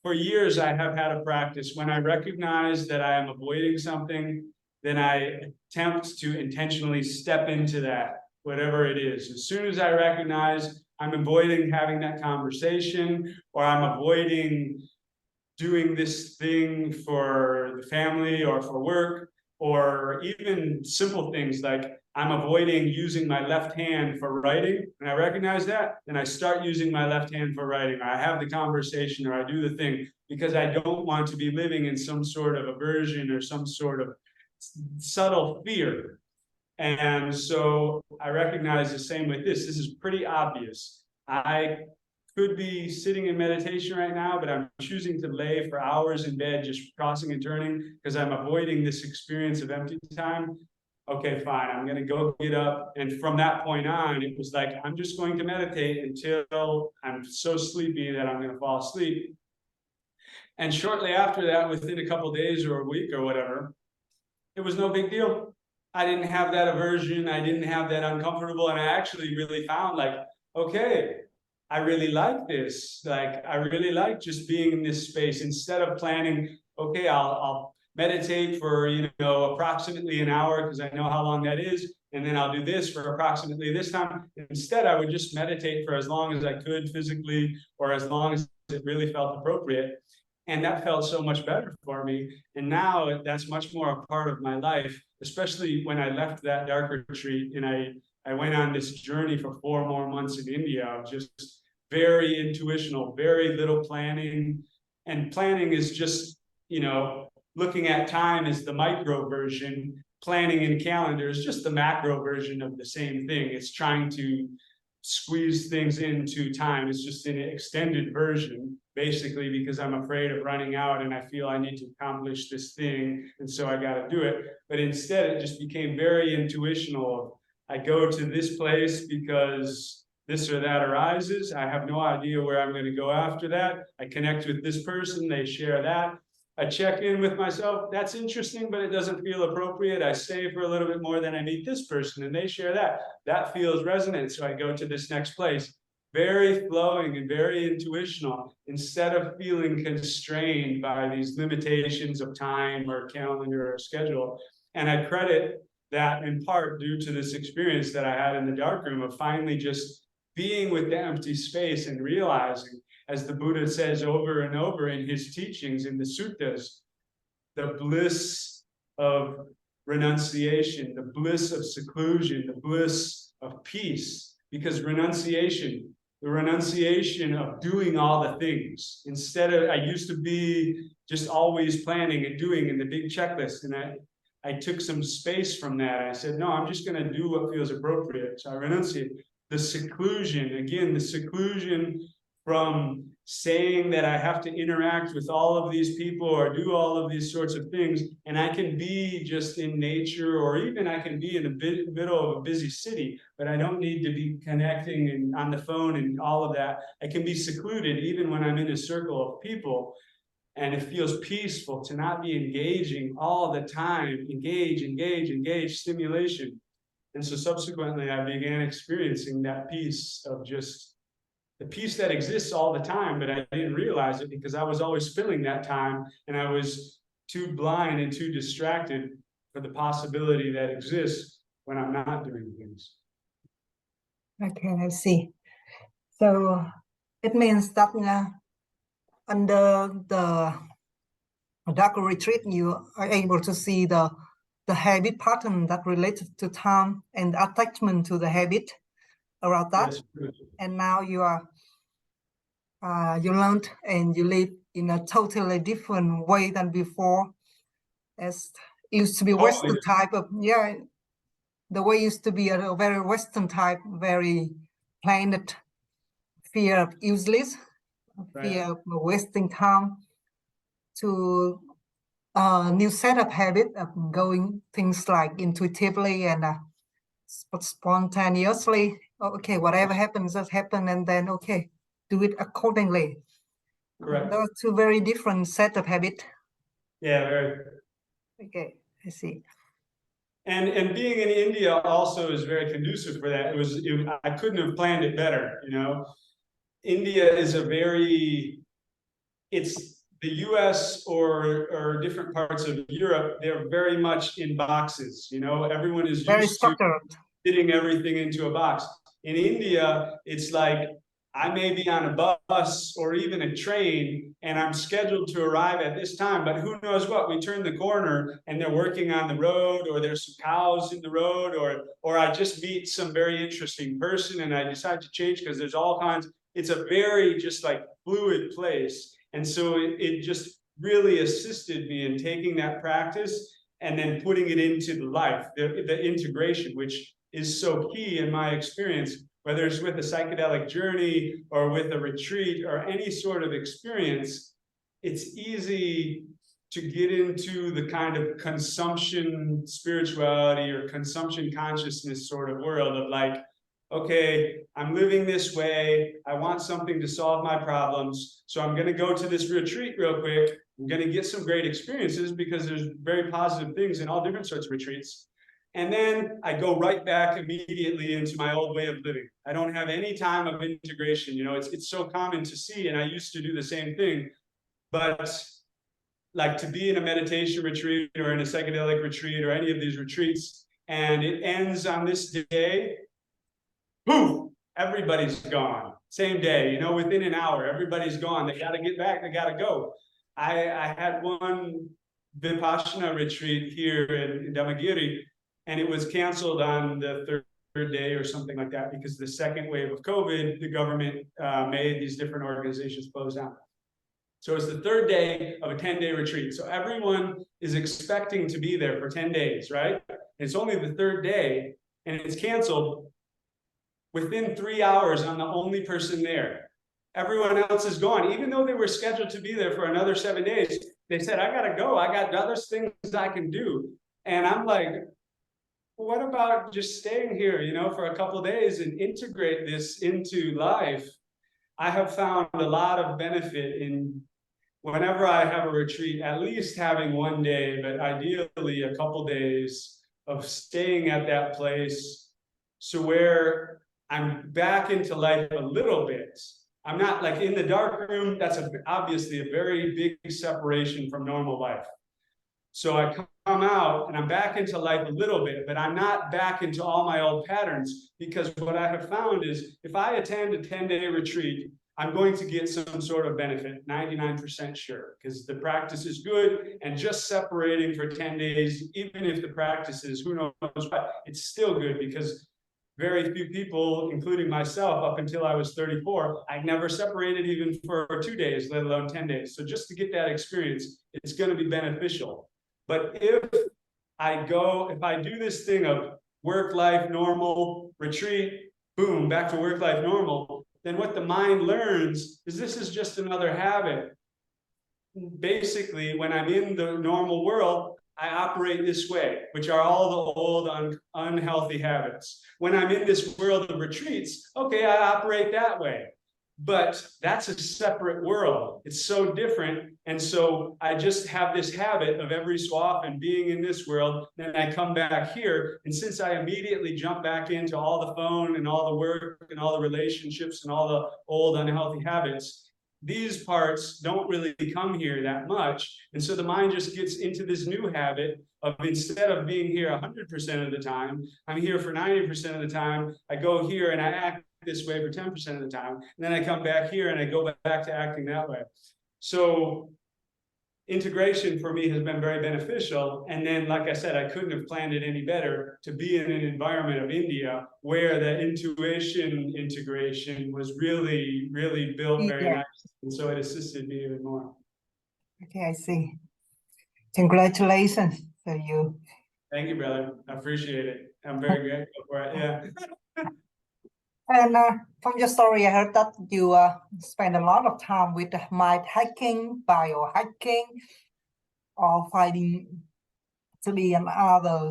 for years, I have had a practice. When I recognize that I am avoiding something, then I attempt to intentionally step into that, whatever it is. As soon as I recognize I'm avoiding having that conversation, or I'm avoiding doing this thing for the family or for work, or even simple things like I'm avoiding using my left hand for writing, and I recognize that, then I start using my left hand for writing, or I have the conversation, or I do the thing, because I don't want to be living in some sort of aversion or some sort of subtle fear. And so I recognize the same with this. This is pretty obvious. I could be sitting in meditation right now, but I'm choosing to lay for hours in bed, just crossing and turning, because I'm avoiding this experience of empty time. Okay, fine, I'm going to go get up. And from that point on, it was like, I'm just going to meditate until I'm so sleepy that I'm going to fall asleep. And shortly after that, within a couple of days or a week or whatever, it was no big deal. I didn't have that aversion. I didn't have that uncomfortable. And I actually really found like, okay, I really like this. Like, I really like just being in this space instead of planning, okay, I'll meditate for, approximately an hour because I know how long that is. And then I'll do this for approximately this time. Instead, I would just meditate for as long as I could physically, or as long as it really felt appropriate. And that felt so much better for me. And now that's much more a part of my life, especially when I left that dark retreat and I went on this journey for 4 more months in India of just very intuitional, very little planning. And planning is just, looking at time as the micro version. Planning in calendar is just the macro version of the same thing. It's trying to squeeze things into time. It's just an extended version. basically because I'm afraid of running out and I feel I need to accomplish this thing, and so I got to do it. But instead, it just became very intuitional. I go to this place because this or that arises. I have no idea where I'm going to go after that. I connect with this person, they share that. I check in with myself. That's interesting, but it doesn't feel appropriate. I stay for a little bit more, then I meet this person and they share that. That feels resonant. So I go to this next place. Very flowing and very intuitional, instead of feeling constrained by these limitations of time or calendar or schedule. And I credit that in part due to this experience that I had in the darkroom of finally just being with the empty space and realizing, as the Buddha says over and over in his teachings in the suttas, the bliss of renunciation, the bliss of seclusion, the bliss of peace. Because renunciation, the renunciation of doing all the things, instead of, I used to be just always planning and doing in the big checklist, and I took some space from that. I said, no, I'm just going to do what feels appropriate. So I renunciate. The seclusion, again, the seclusion from saying that I have to interact with all of these people or do all of these sorts of things, and I can be just in nature, or even I can be in the middle of a busy city, but I don't need to be connecting and on the phone and all of that. I can be secluded even when I'm in a circle of people, and it feels peaceful to not be engaging all the time. Engage, stimulation. And so subsequently, I began experiencing that peace of just the peace that exists all the time, but I didn't realize it because I was always filling that time, and I was too blind and too distracted for the possibility that exists when I'm not doing things. Okay, I see. So it means that under the dark retreat, you are able to see the habit pattern that related to time and attachment to the habit around that. Yes. And now you are you learned and you live in a totally different way than before. As used to be Western type of, the way used to be a very Western type, very planet, fear of useless, fear of wasting time, to a new set of habit of going things like intuitively and spontaneously. Okay, whatever happens, just happen, and then okay, do it accordingly. Correct. Those are two very different set of habit. Yeah, very. Okay, I see. And being in India also is very conducive for that. I couldn't have planned it better, you know. India is it's the US or different parts of Europe, they're very much in boxes, you know. Everyone is Very used structured. to fitting everything into a box. In India, it's like I may be on a bus or even a train and I'm scheduled to arrive at this time, but who knows what, we turn the corner and they're working on the road, or there's some cows in the road, or I just meet some very interesting person and I decide to change because there's all kinds. It's a very just like fluid place. And so it just really assisted me in taking that practice and then putting it into the life, the integration, which is so key in my experience, whether it's with a psychedelic journey or with a retreat or any sort of experience. It's easy to get into the kind of consumption spirituality or consumption consciousness sort of world of like, okay, I'm living this way. I want something to solve my problems. So I'm going to go to this retreat real quick. I'm going to get some great experiences because there's very positive things in all different sorts of retreats. And then I go right back immediately into my old way of living. I don't have any time of integration. You know, it's so common to see, and I used to do the same thing. But like to be in a meditation retreat or in a psychedelic retreat or any of these retreats, and it ends on this day, poof, everybody's gone. Same day, you know, within an hour, everybody's gone. They got to get back. They got to go. I had one Vipassana retreat here in Damagiri, and it was canceled on the third day or something like that because the second wave of COVID, the government made these different organizations close down. So it's the third day of a 10-day retreat. So everyone is expecting to be there for 10 days, right? It's only the third day, and it's canceled. Within 3 hours, I'm the only person there. everyone else is gone. Even though they were scheduled to be there for another 7 days, they said, I gotta go. I got other things I can do. And I'm like, what about just staying here, for a couple of days and integrate this into life? I have found a lot of benefit in whenever I have a retreat, at least having 1 day, but ideally a couple days of staying at that place. So where I'm back into life a little bit. I'm not like in the dark room. That's obviously a very big separation from normal life. So I come out and I'm back into life a little bit, but I'm not back into all my old patterns, because what I have found is if I attend a 10-day retreat, I'm going to get some sort of benefit, 99% sure, because the practice is good, and just separating for 10 days, even if the practice is who knows what, it's still good, because very few people, including myself, up until I was 34, I never separated even for 2 days, let alone 10 days. So just to get that experience, it's going to be beneficial. But if I do this thing of work life normal, retreat, boom, back to work life normal, then what the mind learns is this is just another habit. Basically, when I'm in the normal world, I operate this way, which are all the old unhealthy habits. When I'm in this world of retreats, okay, I operate that way. But that's a separate world. It's so different. And so I just have this habit of every so often being in this world. Then I come back here. And since I immediately jump back into all the phone and all the work and all the relationships and all the old unhealthy habits, these parts don't really come here that much. And so the mind just gets into this new habit of, instead of being here 100% of the time, I'm here for 90% of the time. I go here and I act this way for 10% of the time. And then I come back here and I go back to acting that way. So integration for me has been very beneficial. And then, like I said, I couldn't have planned it any better to be in an environment of India where the intuition integration was really, really built very nicely. And so it assisted me even more. Okay, I see. Congratulations to you. Thank you, brother. I appreciate it. I'm very grateful for it. Yeah. And from your story, I heard that you spend a lot of time with mind hacking, biohacking, or finding actually another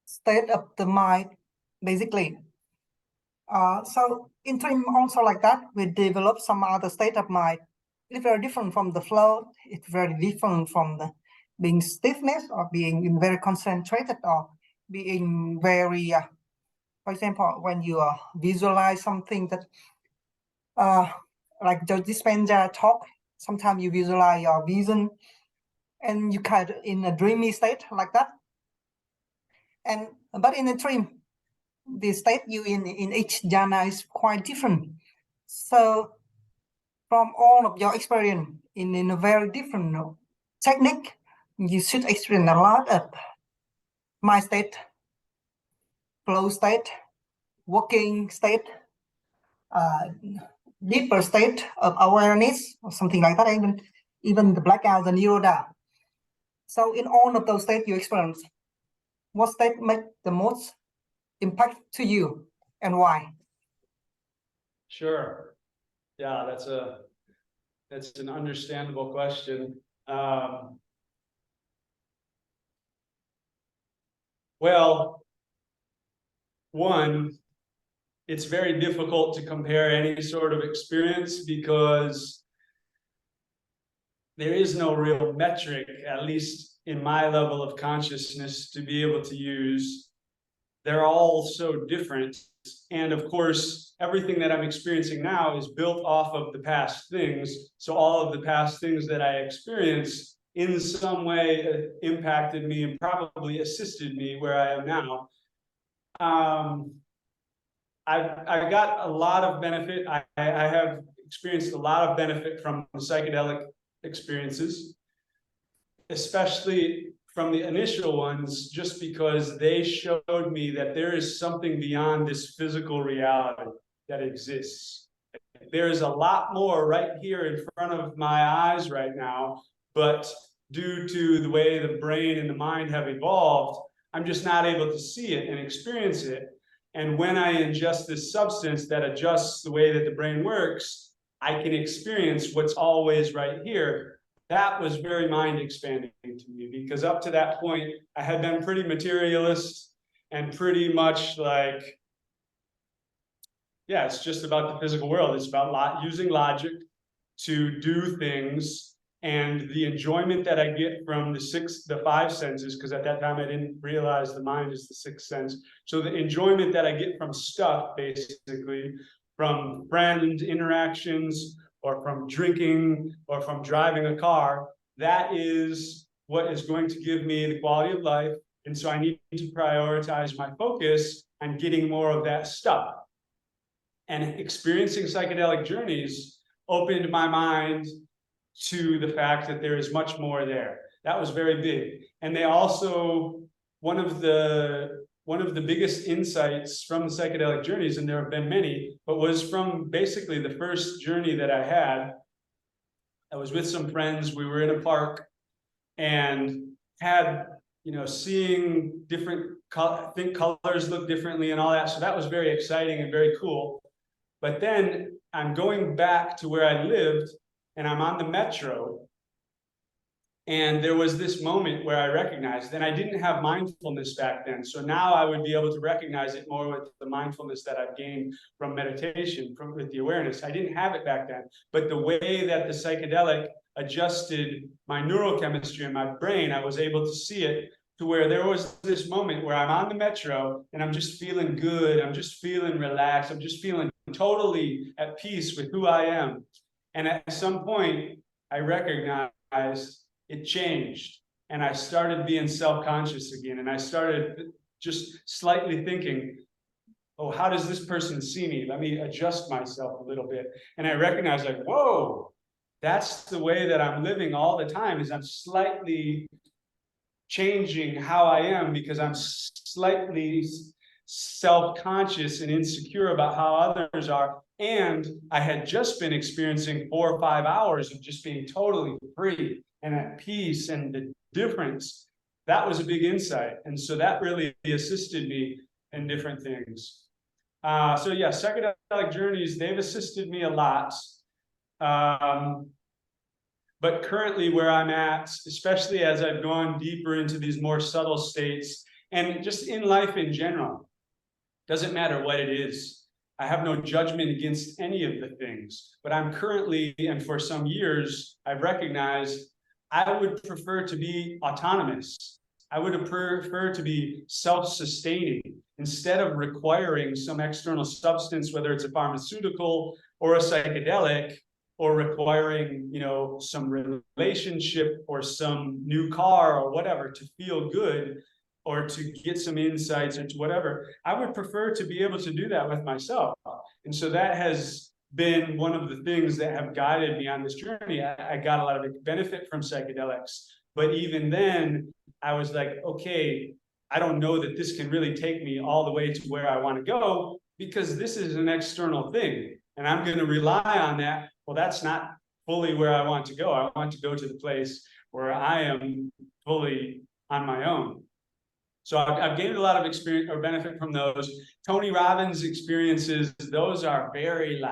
state of the mind, basically. So in TWIM also like that, we develop some other state of mind. It's very different from the flow. It's very different from the being stiffness or being very concentrated or being very, for example, when you visualize something that, like Joe Dispenza talk, sometimes you visualize your vision and you kind of in a dreamy state like that. But in a dream, the state you in each jhana is quite different. So from all of your experience in a very different technique, you should experience a lot of mind state, flow state, working state, deeper state of awareness, or something like that, even the blackout, the nirodha. So in all of those states you experience, what state make the most impact to you and why? Sure. Yeah, that's an understandable question. Well, one, it's very difficult to compare any sort of experience because there is no real metric, at least in my level of consciousness, to be able to use. They're all so different. And of course, everything that I'm experiencing now is built off of the past things. So all of the past things that I experienced in some way impacted me and probably assisted me where I am now. I got a lot of benefit. I have experienced a lot of benefit from the psychedelic experiences, especially from the initial ones, just because they showed me that there is something beyond this physical reality that exists. There is a lot more right here in front of my eyes right now, but due to the way the brain and the mind have evolved, I'm just not able to see it and experience it. And when I ingest this substance that adjusts the way that the brain works, I can experience what's always right here. That was very mind expanding to me, because up to that point, I had been pretty materialist and pretty much like, yeah, it's just about the physical world. It's about using logic to do things, and the enjoyment that I get from the five senses, because at that time I didn't realize the mind is the sixth sense. So the enjoyment that I get from stuff, basically, from friend interactions, or from drinking, or from driving a car, that is what is going to give me the quality of life. And so I need to prioritize my focus on getting more of that stuff. And experiencing psychedelic journeys opened my mind to the fact that there is much more there. That was very big. And they also, one of the biggest insights from the psychedelic journeys, and there have been many, but was from basically the first journey that I had. I was with some friends, we were in a park, and had, seeing different, think colors look differently and all that. So that was very exciting and very cool. But then I'm going back to where I lived, and I'm on the metro. And there was this moment where I recognized, and I didn't have mindfulness back then. So now I would be able to recognize it more with the mindfulness that I've gained from meditation, with the awareness. I didn't have it back then. But the way that the psychedelic adjusted my neurochemistry in my brain, I was able to see it, to where there was this moment where I'm on the metro and I'm just feeling good. I'm just feeling relaxed. I'm just feeling totally at peace with who I am. And at some point, I recognized it changed. And I started being self-conscious again. And I started just slightly thinking, oh, how does this person see me? Let me adjust myself a little bit. And I recognized, like, whoa, that's the way that I'm living all the time, is I'm slightly changing how I am, because I'm slightly self-conscious and insecure about how others are. And I had just been experiencing 4 or 5 hours of just being totally free and at peace, and the difference. That was a big insight. And so that really assisted me in different things. So yeah, psychedelic journeys, they've assisted me a lot. But currently where I'm at, especially as I've gone deeper into these more subtle states, and just in life in general, doesn't matter what it is. I have no judgment against any of the things, but I'm currently, and for some years, I've recognized I would prefer to be autonomous. I would prefer to be self-sustaining instead of requiring some external substance, whether it's a pharmaceutical or a psychedelic, or requiring, some relationship or some new car or whatever to feel good, or to get some insights, or to whatever. I would prefer to be able to do that with myself. And so that has been one of the things that have guided me on this journey. I got a lot of benefit from psychedelics, but even then I was like, okay, I don't know that this can really take me all the way to where I want to go, because this is an external thing and I'm going to rely on that. Well, that's not fully where I want to go. I want to go to the place where I am fully on my own. So I've gained a lot of experience or benefit from those. Tony Robbins' experiences, those are very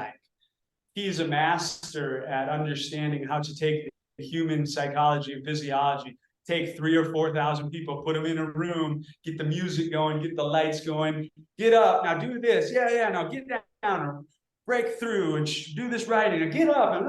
he's a master at understanding how to take the human psychology and physiology, take 3,000 or 4,000 people, put them in a room, get the music going, get the lights going, get up, now do this, yeah, now get down, or break through and do this writing, and get up, and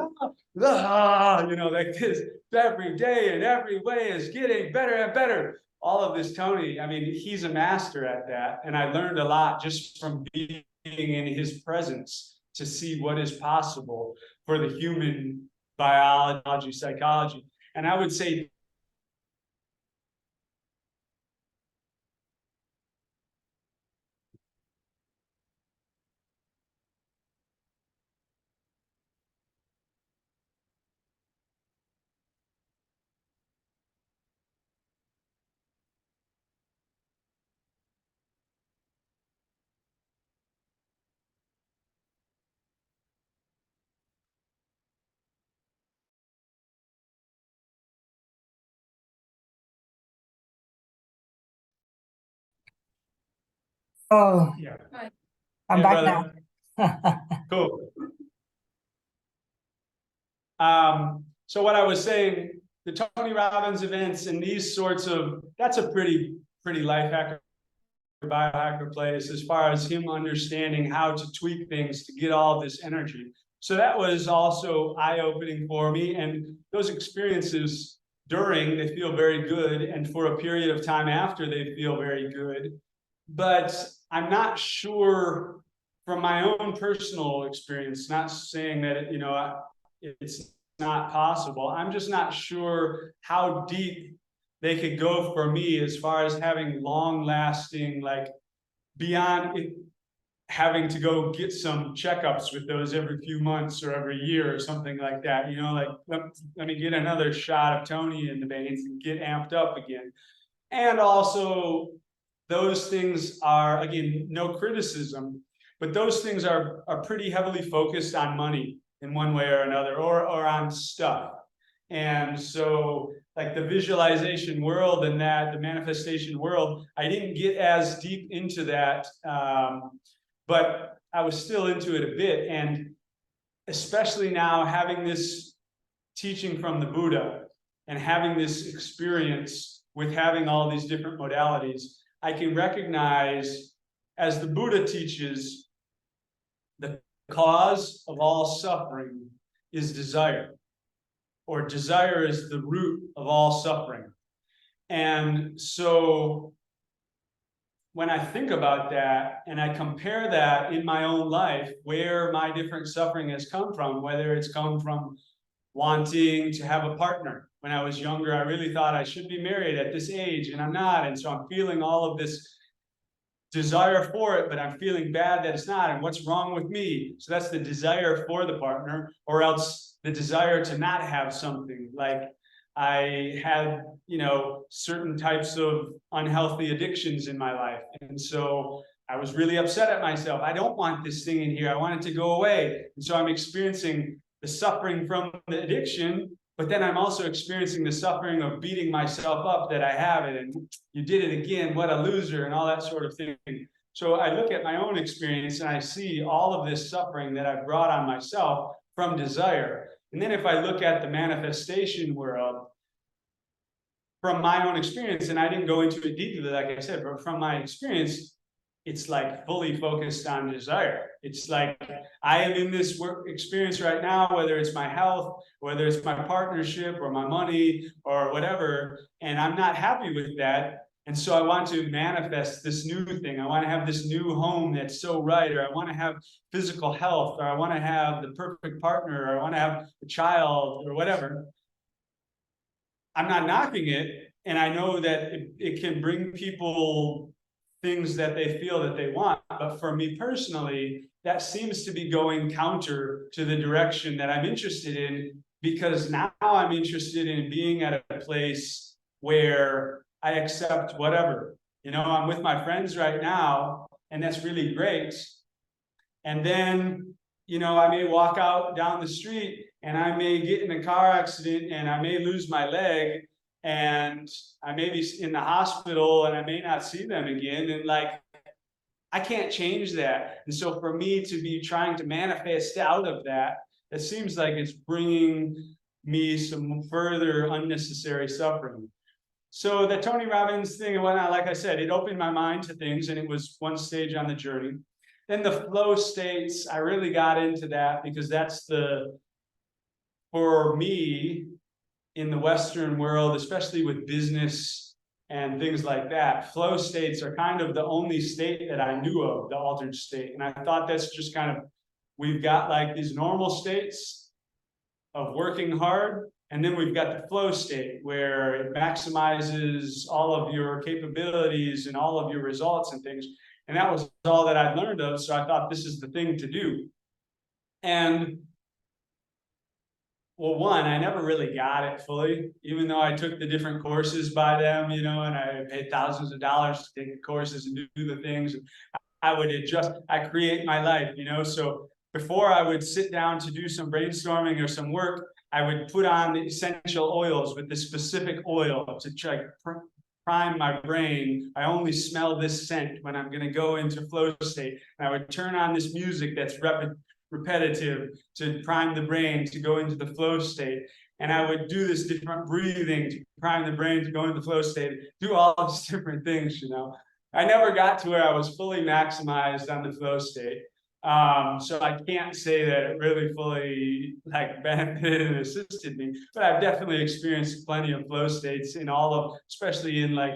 like this, every day and every way is getting better and better. All of this, Tony, I mean, he's a master at that. And I learned a lot just from being in his presence to see what is possible for the human biology, psychology. And I would say Oh, yeah. I'm Hey, back brother. now. Cool. So what I was saying, the Tony Robbins events and these sorts of, that's a pretty life hacker, biohacker place as far as him understanding how to tweak things to get all of this energy. So that was also eye-opening for me. And those experiences during, they feel very good. And for a period of time after, they feel very good. But I'm not sure from my own personal experience, not saying that, you know, it's not possible. I'm just not sure how deep they could go for me as far as having long lasting, like beyond it, having to go get some checkups with those every few months or every year or something like that. You know, like let me get another shot of Tony in the veins and get amped up again. And also, those things are, again, no criticism, but those things are pretty heavily focused on money in one way or another, or on stuff. And so, like the visualization world and that, the manifestation world, I didn't get as deep into that, but I was still into it a bit. And especially now, having this teaching from the Buddha and having this experience with having all these different modalities, I can recognize, as the Buddha teaches, the cause of all suffering is desire, or desire is the root of all suffering. And so when I think about that and I compare that in my own life, where my different suffering has come from, whether it's come from wanting to have a partner. When I was younger, I really thought I should be married at this age, and I'm not. And so I'm feeling all of this desire for it, but I'm feeling bad that it's not. And what's wrong with me? So that's the desire for the partner, or else the desire to not have something. Like I had, you know, certain types of unhealthy addictions in my life. And so I was really upset at myself. I don't want this thing in here. I want it to go away. And so I'm experiencing the suffering from the addiction, but then I'm also experiencing the suffering of beating myself up that I have it, and you did it again, what a loser, and all that sort of thing. So I look at my own experience and I see all of this suffering that I've brought on myself from desire. And then if I look at the manifestation world, from my own experience, and I didn't go into it deeply, like I said, but from my experience, it's like fully focused on desire. It's like I am in this work experience right now, whether it's my health, whether it's my partnership or my money or whatever, and I'm not happy with that. And so I want to manifest this new thing. I want to have this new home that's so right, or I want to have physical health, or I want to have the perfect partner, or I want to have a child, or whatever. I'm not knocking it, and I know that it can bring people things that they feel that they want. But for me personally, that seems to be going counter to the direction that I'm interested in, because now I'm interested in being at a place where I accept whatever. You know, I'm with my friends right now, and that's really great. And then, you know, I may walk out down the street and I may get in a car accident and I may lose my leg, and I may be in the hospital and I may not see them again. And like, I can't change that. And so for me to be trying to manifest out of that, it seems like it's bringing me some further unnecessary suffering. So the Tony Robbins thing and whatnot, like I said, it opened my mind to things, and it was one stage on the journey. Then the flow states, I really got into that because that's for me, in the Western world, especially with business and things like that, flow states are kind of the only state that I knew of, the altered state. And I thought that's just kind of, we've got like these normal states of working hard, and then we've got the flow state where it maximizes all of your capabilities and all of your results and things. And that was all that I'd learned of. So I thought this is the thing to do. And well, one, I never really got it fully, even though I took the different courses by them, you know, and I paid thousands of dollars to take the courses and do the things. I would adjust, I create my life, you know. So before I would sit down to do some brainstorming or some work, I would put on the essential oils with the specific oil to try prime my brain. I only smell this scent when I'm going to go into flow state. And I would turn on this music that's repetitive to prime the brain to go into the flow state. And I would do this different breathing to prime the brain to go into the flow state, do all these different things, you know. I never got to where I was fully maximized on the flow state. So I can't say that it really fully like benefited and assisted me, but I've definitely experienced plenty of flow states in all of, especially in like,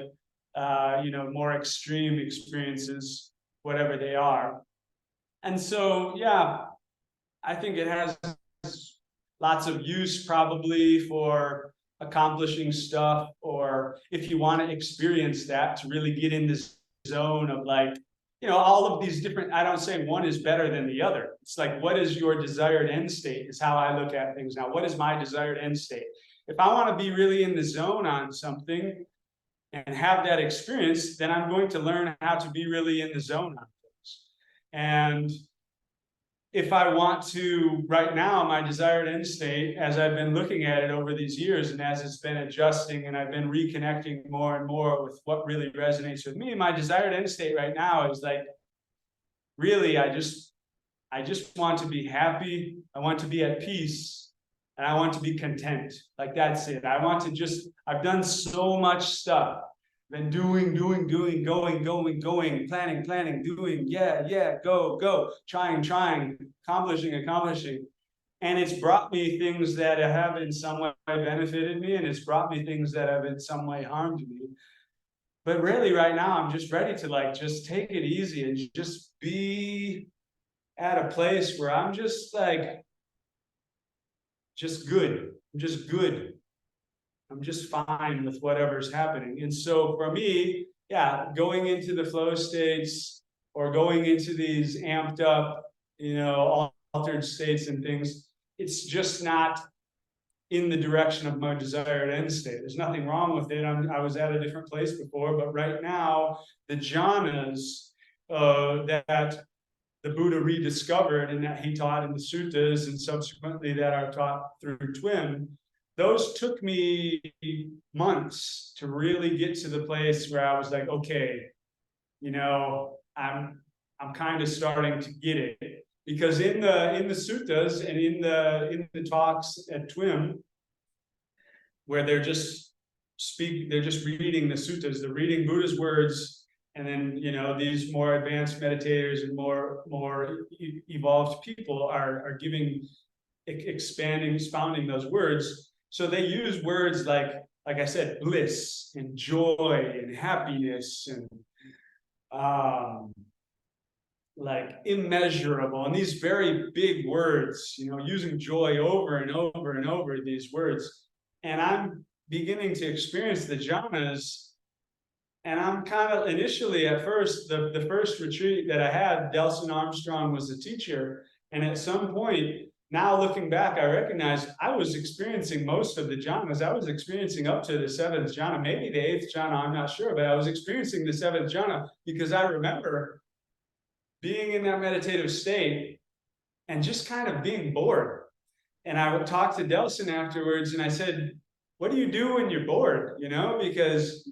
you know, more extreme experiences, whatever they are. And so, yeah, I think it has lots of use probably for accomplishing stuff, or if you want to experience that, to really get in this zone of like, you know, all of these different, I don't say one is better than the other. It's like, what is your desired end state is how I look at things now. What is my desired end state? If I want to be really in the zone on something and have that experience, then I'm going to learn how to be really in the zone on things. And if I want to, right now, my desired end state, as I've been looking at it over these years, and as it's been adjusting and I've been reconnecting more and more with what really resonates with me, my desired end state right now is like, really, I just want to be happy. I want to be at peace, and I want to be content. Like, that's it. I want to just, I've done so much stuff. Been doing, going, planning, doing, yeah, go, trying, accomplishing. And it's brought me things that have in some way benefited me, and it's brought me things that have in some way harmed me. But really right now, I'm just ready to like, just take it easy and just be at a place where I'm just like, just good. I'm just good. I'm just fine with whatever's happening. And so for me, yeah, going into the flow states or going into these amped up, you know, altered states and things, it's just not in the direction of my desired end state. There's nothing wrong with it. I was at a different place before, but right now, the jhanas that the Buddha rediscovered and that he taught in the suttas and subsequently that are taught through TWIM, those took me months to really get to the place where I was like, okay, you know, I'm kind of starting to get it. Because in the suttas and in the talks at TWIM, where they're just reading the suttas, they're reading Buddha's words, and then, you know, these more advanced meditators and more evolved people are giving, expounding those words. So they use words like I said, bliss and joy and happiness and like immeasurable, and these very big words, you know, using joy over and over and over these words. And I'm beginning to experience the jhanas. And I'm kind of initially at first, the first retreat that I had, Delson Armstrong was the teacher. And at some point, now looking back, I recognize I was experiencing most of the jhanas. I was experiencing up to the seventh jhana, maybe the eighth jhana, I'm not sure, but I was experiencing the seventh jhana because I remember being in that meditative state and just kind of being bored. And I would talk to Delson afterwards and I said, what do you do when you're bored? You know, because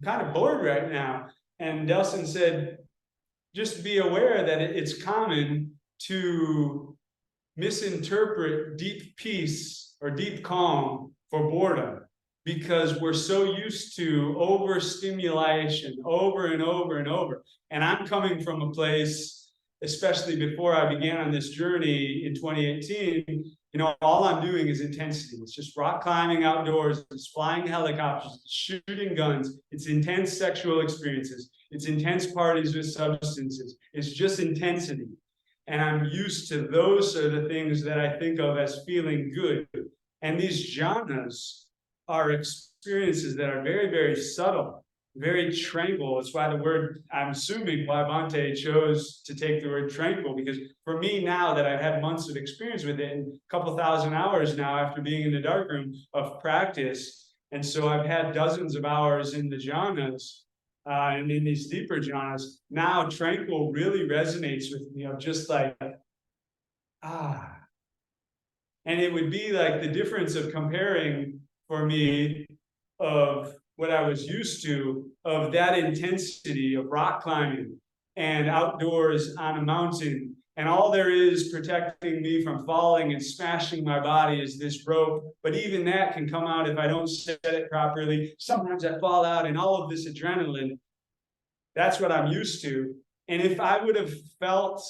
I'm kind of bored right now. And Delson said, just be aware that it's common to misinterpret deep peace or deep calm for boredom, because we're so used to overstimulation over and over and over. And I'm coming from a place, especially before I began on this journey in 2018, you know, all I'm doing is intensity. It's just rock climbing outdoors, it's flying helicopters, it's shooting guns, it's intense sexual experiences, it's intense parties with substances, it's just intensity. And I'm used to those are the things that I think of as feeling good. And these jhanas are experiences that are very, very subtle, very tranquil. It's why the word, I'm assuming why Bhante chose to take the word tranquil, because for me now that I've had months of experience with it and a couple thousand hours now after being in the darkroom of practice, and so I've had dozens of hours in the jhanas, and in these deeper jhanas, now tranquil really resonates with me of just like, ah. And it would be like the difference of comparing for me of what I was used to, of that intensity of rock climbing and outdoors on a mountain And all there is protecting me from falling and smashing my body is this rope. But even that can come out if I don't set it properly. Sometimes I fall out, and all of this adrenaline, that's what I'm used to. And if I would have felt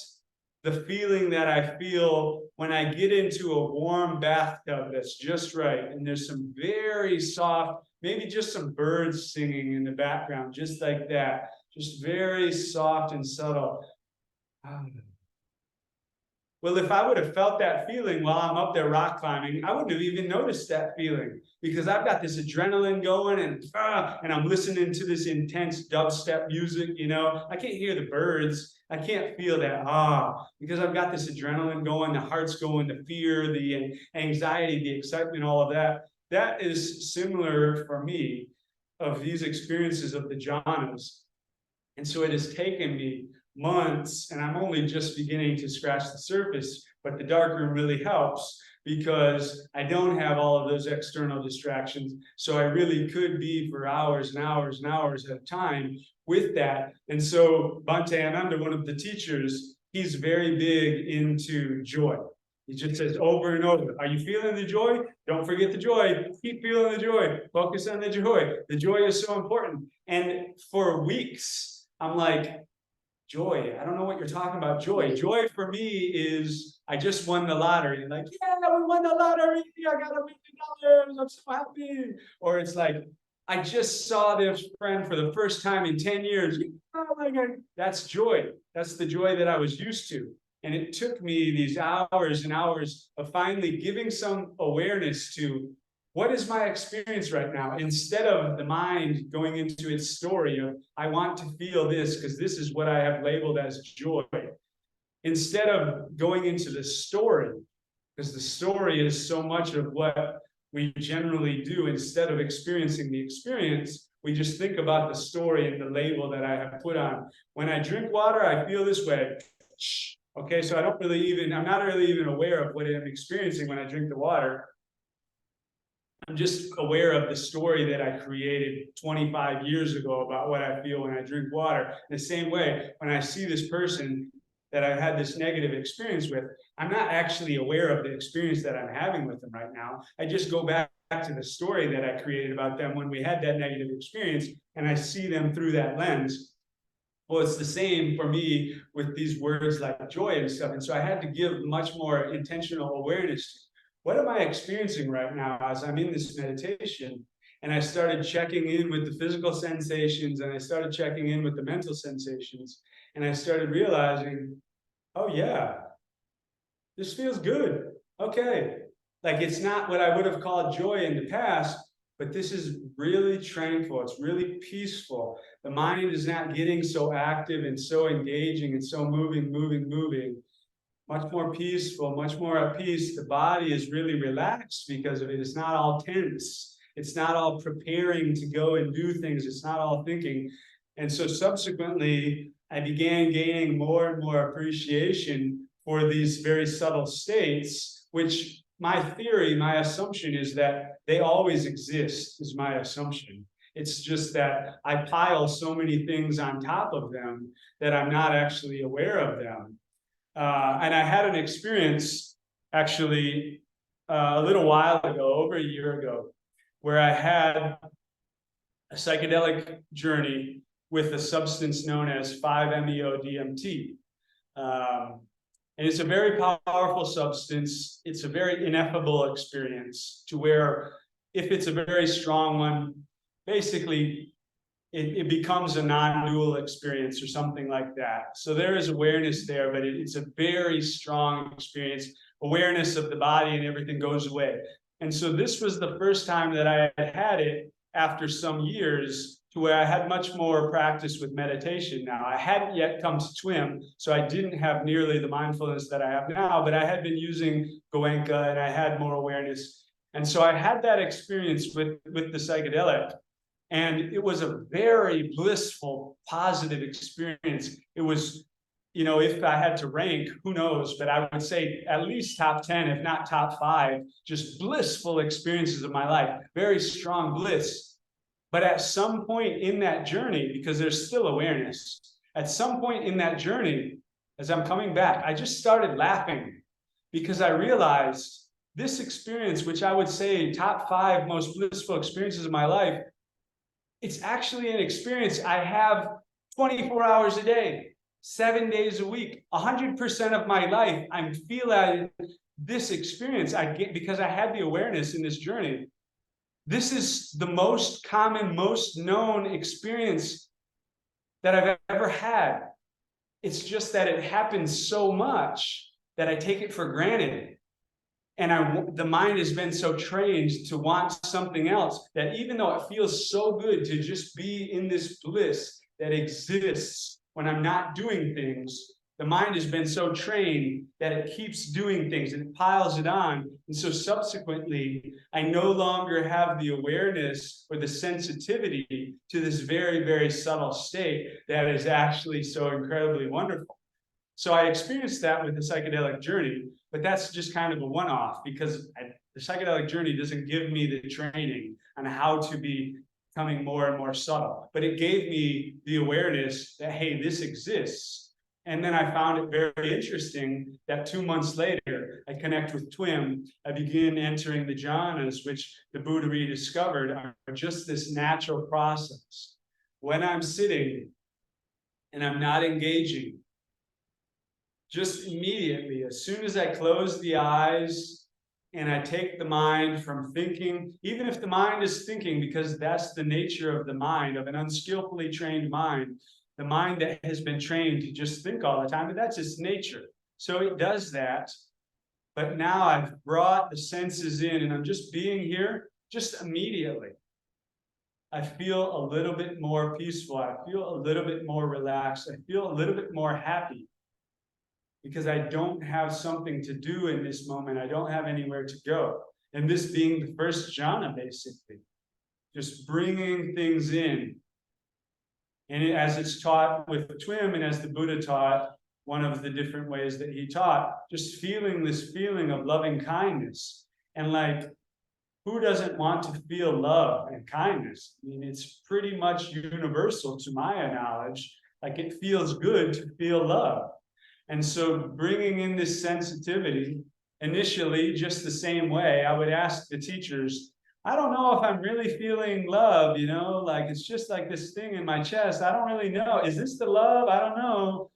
the feeling that I feel when I get into a warm bathtub that's just right, and there's some very soft, maybe just some birds singing in the background, just like that, just very soft and subtle. Well, if I would have felt that feeling while I'm up there rock climbing, I wouldn't have even noticed that feeling, because I've got this adrenaline going, and I'm listening to this intense dubstep music, you know. I can't hear the birds. I can't feel that, because I've got this adrenaline going, the heart's going, the fear, the anxiety, the excitement, all of that. That is similar for me of these experiences of the jhanas. And so it has taken me months, and I'm only just beginning to scratch the surface, but the dark room really helps because I don't have all of those external distractions. So I really could be for hours and hours and hours at a time with that. And so Bhante Ananda, one of the teachers, he's very big into joy. He just says over and over, are you feeling the joy? Don't forget the joy. Keep feeling the joy. Focus on the joy. The joy is so important. And for weeks, I'm like, joy, I don't know what you're talking about. Joy for me is I just won the lottery. Like, yeah, we won the lottery. I got $1 million. I'm so happy. Or it's like, I just saw this friend for the first time in 10 years. Oh my God, that's joy. That's the joy that I was used to. And it took me these hours and hours of finally giving some awareness to what is my experience right now, instead of the mind going into its story of, I want to feel this because this is what I have labeled as joy. Instead of going into the story, because the story is so much of what we generally do. Instead of experiencing the experience, we just think about the story and the label that I have put on. When I drink water, I feel this way. Okay, so I'm not really even aware of what I'm experiencing when I drink the water. I'm just aware of the story that I created 25 years ago about what I feel when I drink water. In the same way, when I see this person that I've had this negative experience with, I'm not actually aware of the experience that I'm having with them right now. I just go back to the story that I created about them when we had that negative experience, and I see them through that lens. Well, it's the same for me with these words like joy and stuff. And so I had to give much more intentional awareness to what am I experiencing right now as I'm in this meditation. And I started checking in with the physical sensations, and I started checking in with the mental sensations. And I started realizing, oh yeah, this feels good. Okay. Like, it's not what I would have called joy in the past, but this is really tranquil. It's really peaceful. The mind is not getting so active and so engaging and so moving. Much more peaceful, much more at peace. The body is really relaxed because of it. It's not all tense. It's not all preparing to go and do things. It's not all thinking. And so subsequently, I began gaining more and more appreciation for these very subtle states, which my theory, my assumption is that they always exist, is my assumption. It's just that I pile so many things on top of them that I'm not actually aware of them. And I had an experience actually a little while ago, over a year ago, where I had a psychedelic journey with a substance known as 5-MeO-DMT. And it's a very powerful substance. It's a very ineffable experience, to where if it's a very strong one, basically it becomes a non-dual experience or something like that. So there is awareness there, but it's a very strong experience. Awareness of the body and everything goes away. And so this was the first time that I had it after some years, to where I had much more practice with meditation now. I hadn't yet come to TWIM, so I didn't have nearly the mindfulness that I have now, but I had been using Goenka and I had more awareness. And so I had that experience with the psychedelic. And it was a very blissful, positive experience. It was, you know, if I had to rank, who knows, but I would say at least top 10, if not top 5, just blissful experiences of my life, very strong bliss. But at some point in that journey, because there's still awareness, at some point in that journey, as I'm coming back, I just started laughing because I realized this experience, which I would say top 5 most blissful experiences of my life, it's actually an experience I have 24 hours a day, 7 days a week, 100% of my life. I'm feeling this experience I get because I had the awareness in this journey. This is the most common, most known experience that I've ever had. It's just that it happens so much that I take it for granted. And the mind has been so trained to want something else that even though it feels so good to just be in this bliss that exists when I'm not doing things, the mind has been so trained that it keeps doing things and it piles it on. And so subsequently, I no longer have the awareness or the sensitivity to this very, very subtle state that is actually so incredibly wonderful. So I experienced that with the psychedelic journey, but that's just kind of a one-off because the psychedelic journey doesn't give me the training on how to be becoming more and more subtle, but it gave me the awareness that, hey, this exists. And then I found it very interesting that 2 months later, I connect with TWIM. I begin entering the jhanas, which the Buddha rediscovered are just this natural process. When I'm sitting and I'm not engaging, just immediately, as soon as I close the eyes and I take the mind from thinking, even if the mind is thinking, because that's the nature of the mind, of an unskillfully trained mind, the mind that has been trained to just think all the time, but that's its nature. So it does that. But now I've brought the senses in and I'm just being here just immediately. I feel a little bit more peaceful. I feel a little bit more relaxed. I feel a little bit more happy because I don't have something to do in this moment. I don't have anywhere to go. And this being the first jhana, basically, just bringing things in. And as it's taught with TWIM and as the Buddha taught, one of the different ways that he taught, just feeling this feeling of loving kindness. And like, who doesn't want to feel love and kindness? I mean, it's pretty much universal to my knowledge. Like, it feels good to feel love. And so bringing in this sensitivity, initially, just the same way, I would ask the teachers, I don't know if I'm really feeling love, you know, like it's just like this thing in my chest. I don't really know. Is this the love? I don't know.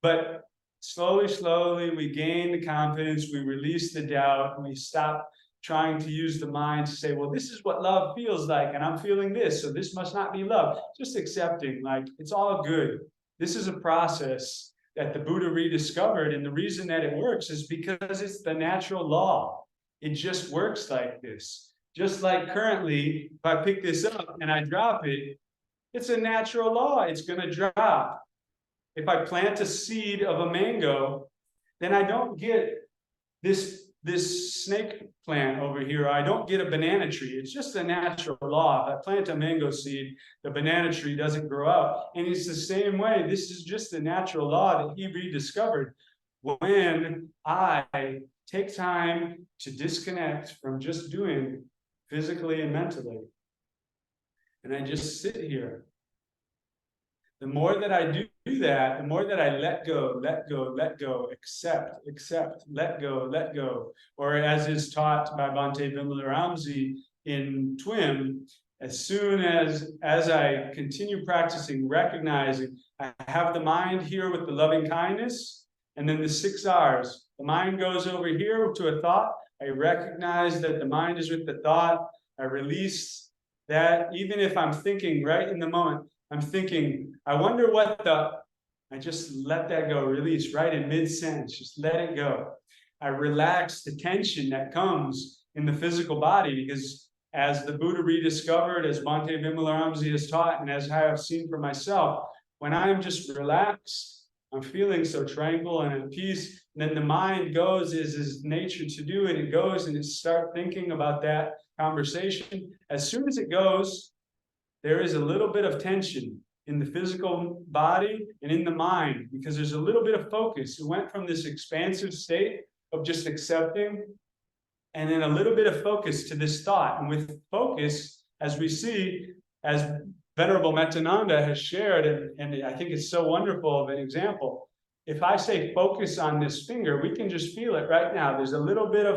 But slowly, slowly, we gain the confidence, we release the doubt, and we stop trying to use the mind to say, well, this is what love feels like, and I'm feeling this, so this must not be love. Just accepting, like, it's all good. This is a process that the Buddha rediscovered, and the reason that it works is because it's the natural law. It just works like this. Just like currently, if I pick this up and I drop it, it's a natural law. It's going to drop. If I plant a seed of a mango, then I don't get this snake plant over here. I don't get a banana tree. It's just a natural law. If I plant a mango seed, the banana tree doesn't grow up. And it's the same way. This is just a natural law that he rediscovered when I take time to disconnect from just doing physically and mentally. And I just sit here. The more that I do that, the more that I let go, let go, let go, accept, let go, let go. Or as is taught by Bhante Vimalaramsi in TWIM, as soon as I continue practicing, recognizing I have the mind here with the loving kindness, and then the 6 R's. The mind goes over here to a thought. I recognize that the mind is with the thought. I release that, even if I'm thinking right in the moment, I'm thinking, I wonder what I just let that go, release right in mid-sentence, just let it go. I relax the tension that comes in the physical body because as the Buddha rediscovered, as Bhante Vimalaramsi has taught, and as I have seen for myself, when I'm just relaxed, I'm feeling so tranquil and at peace, and then the mind goes as nature to do, and it goes and it starts thinking about that conversation. As soon as it goes, there is a little bit of tension in the physical body and in the mind because there's a little bit of focus. It went from this expansive state of just accepting and then a little bit of focus to this thought. And with focus, as we see, as Venerable Metananda has shared, and I think it's so wonderful of an example, if I say focus on this finger, we can just feel it right now. There's a little bit of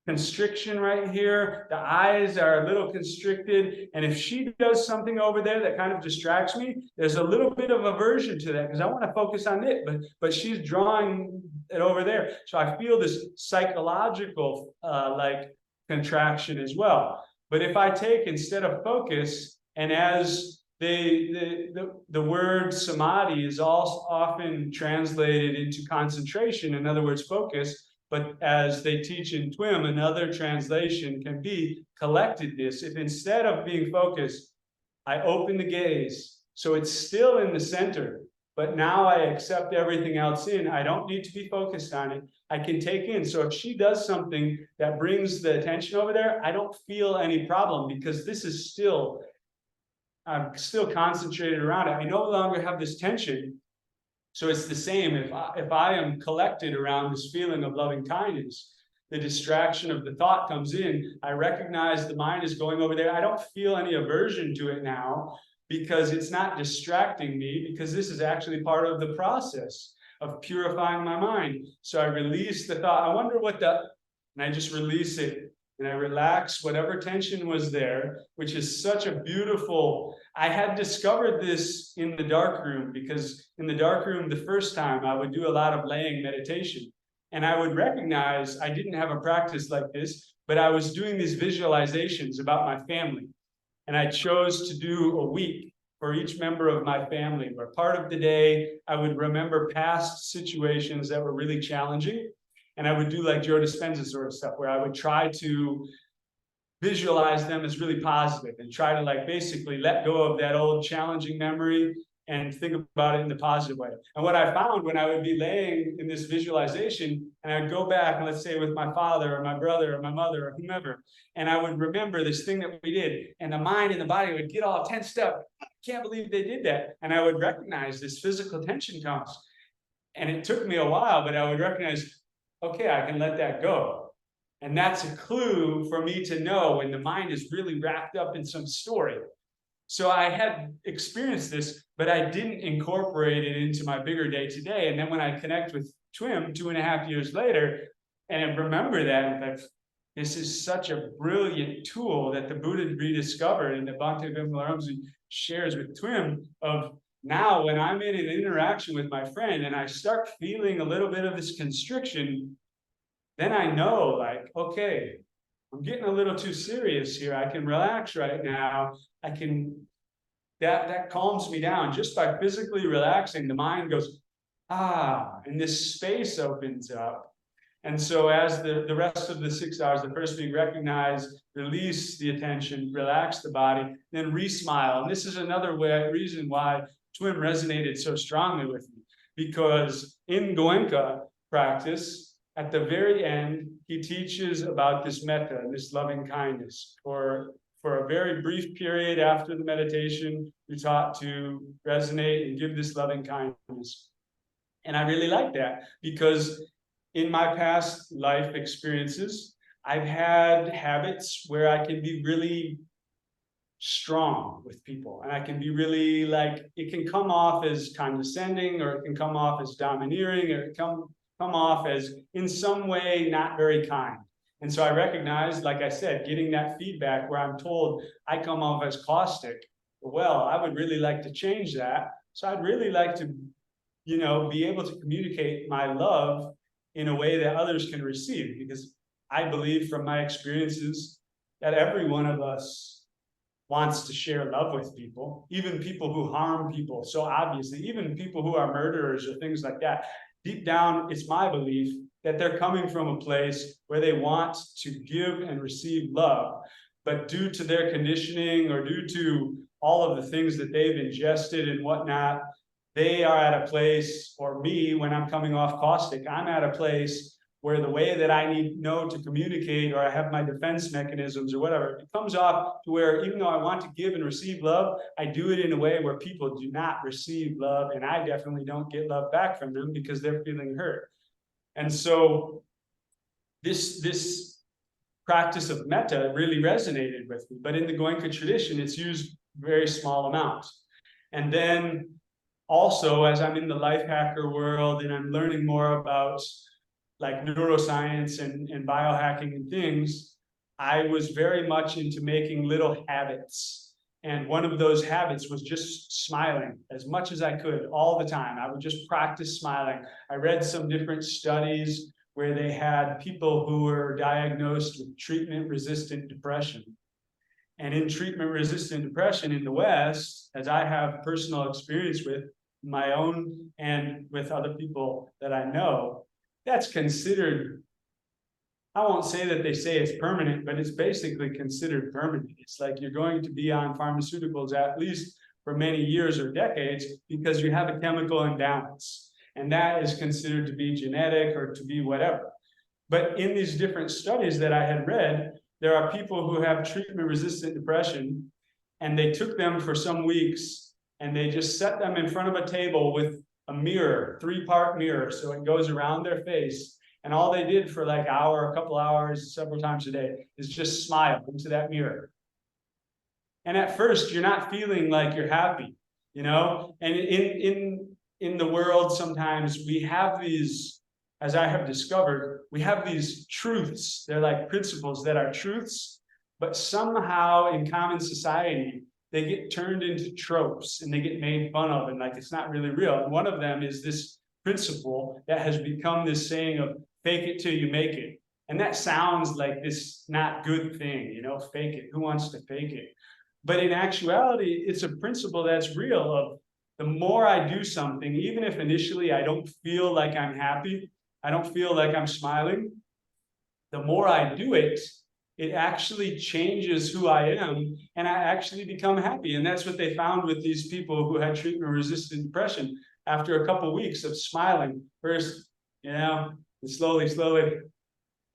constriction right here. The eyes are a little constricted. And if she does something over there that kind of distracts me, there's a little bit of aversion to that because I want to focus on it, but she's drawing it over there. So I feel this psychological like contraction as well. But if I take, instead of focus, and as the word samadhi is also often translated into concentration, in other words, focus. But as they teach in TWIM, another translation can be collectedness. If instead of being focused, I open the gaze, so it's still in the center, but now I accept everything else in. I don't need to be focused on it. I can take in. So if she does something that brings the attention over there, I don't feel any problem because this is still, I'm still concentrated around it. I no longer have this tension. So it's the same. If I am collected around this feeling of loving kindness, the distraction of the thought comes in. I recognize the mind is going over there. I don't feel any aversion to it now because it's not distracting me, because this is actually part of the process of purifying my mind. So I release the thought. I wonder what and I just release it. And I relax whatever tension was there, which is such a beautiful. I had discovered this in the dark room, because in the dark room, the first time I would do a lot of laying meditation, and I would recognize I didn't have a practice like this, but I was doing these visualizations about my family. And I chose to do a week for each member of my family, where part of the day I would remember past situations that were really challenging. And I would do like Joe Dispenza sort of stuff, where I would try to visualize them as really positive and try to like basically let go of that old challenging memory and think about it in the positive way. And what I found when I would be laying in this visualization and I would go back, and let's say with my father or my brother or my mother or whomever, and I would remember this thing that we did, and the mind and the body would get all tensed up. I can't believe they did that. And I would recognize this physical tension comes. And it took me a while, but I would recognize, okay, I can let that go. And that's a clue for me to know when the mind is really wrapped up in some story. So I had experienced this, but I didn't incorporate it into my bigger day-to-day. And then when I connect with TWIM 2.5 years later, and I remember that, this is such a brilliant tool that the Buddha rediscovered and that Bhante Vimalaramsi shares with TWIM, of now when I'm in an interaction with my friend and I start feeling a little bit of this constriction, then I know, like, okay, I'm getting a little too serious here. I can relax right now. I can, that calms me down. Just by physically relaxing, the mind goes, ah, and this space opens up. And so as the rest of the 6 hours, the first being recognize, release the attention, relax the body, then re-smile. And this is another reason why TWIM resonated so strongly with me, because in Goenka practice, at the very end, he teaches about this metta, this loving kindness. For a very brief period after the meditation, we taught to resonate and give this loving kindness. And I really like that, because in my past life experiences, I've had habits where I can be really strong with people, and I can be really like, it can come off as condescending, or it can come off as domineering, or it can come off as in some way not very kind. And so I recognize, like I said, getting that feedback where I'm told I come off as caustic. Well, I would really like to change that. So I'd really like to, be able to communicate my love in a way that others can receive, because I believe from my experiences that every one of us wants to share love with people, even people who harm people. So obviously, even people who are murderers or things like that. Deep down, it's my belief that they're coming from a place where they want to give and receive love. But due to their conditioning, or due to all of the things that they've ingested and whatnot, they are at a place, or me, when I'm coming off caustic, I'm at a place where the way that I know to communicate, or I have my defense mechanisms or whatever, it comes off to where, even though I want to give and receive love, I do it in a way where people do not receive love, and I definitely don't get love back from them because they're feeling hurt. And so this practice of metta really resonated with me. But in the Goenka tradition, it's used very small amounts. And then also, as I'm in the life hacker world and I'm learning more about like neuroscience and biohacking and things, I was very much into making little habits. And one of those habits was just smiling as much as I could all the time. I would just practice smiling. I read some different studies where they had people who were diagnosed with treatment-resistant depression. And in treatment-resistant depression in the West, as I have personal experience with my own and with other people that I know, that's considered, I won't say that they say it's permanent, but it's basically considered permanent. It's like you're going to be on pharmaceuticals at least for many years or decades because you have a chemical imbalance. And that is considered to be genetic or to be whatever. But in these different studies that I had read, there are people who have treatment-resistant depression, and they took them for some weeks, and they just set them in front of a table with a mirror, 3-part mirror, so it goes around their face. And all they did for like an hour, a couple hours, several times a day, is just smile into that mirror. And at first, you're not feeling like you're happy, you know? And in the world, sometimes we have these, as I have discovered, we have these truths. They're like principles that are truths, but somehow in common society, they get turned into tropes and they get made fun of, and like it's not really real. And one of them is this principle that has become this saying of fake it till you make it. And that sounds like this not good thing, you know, fake it. Who wants to fake it? But in actuality, it's a principle that's real of the more I do something, even if initially I don't feel like I'm happy, I don't feel like I'm smiling, the more I do it, it actually changes who I am, and I actually become happy. And that's what they found with these people who had treatment-resistant depression. After a couple of weeks of smiling, first, you know, and slowly.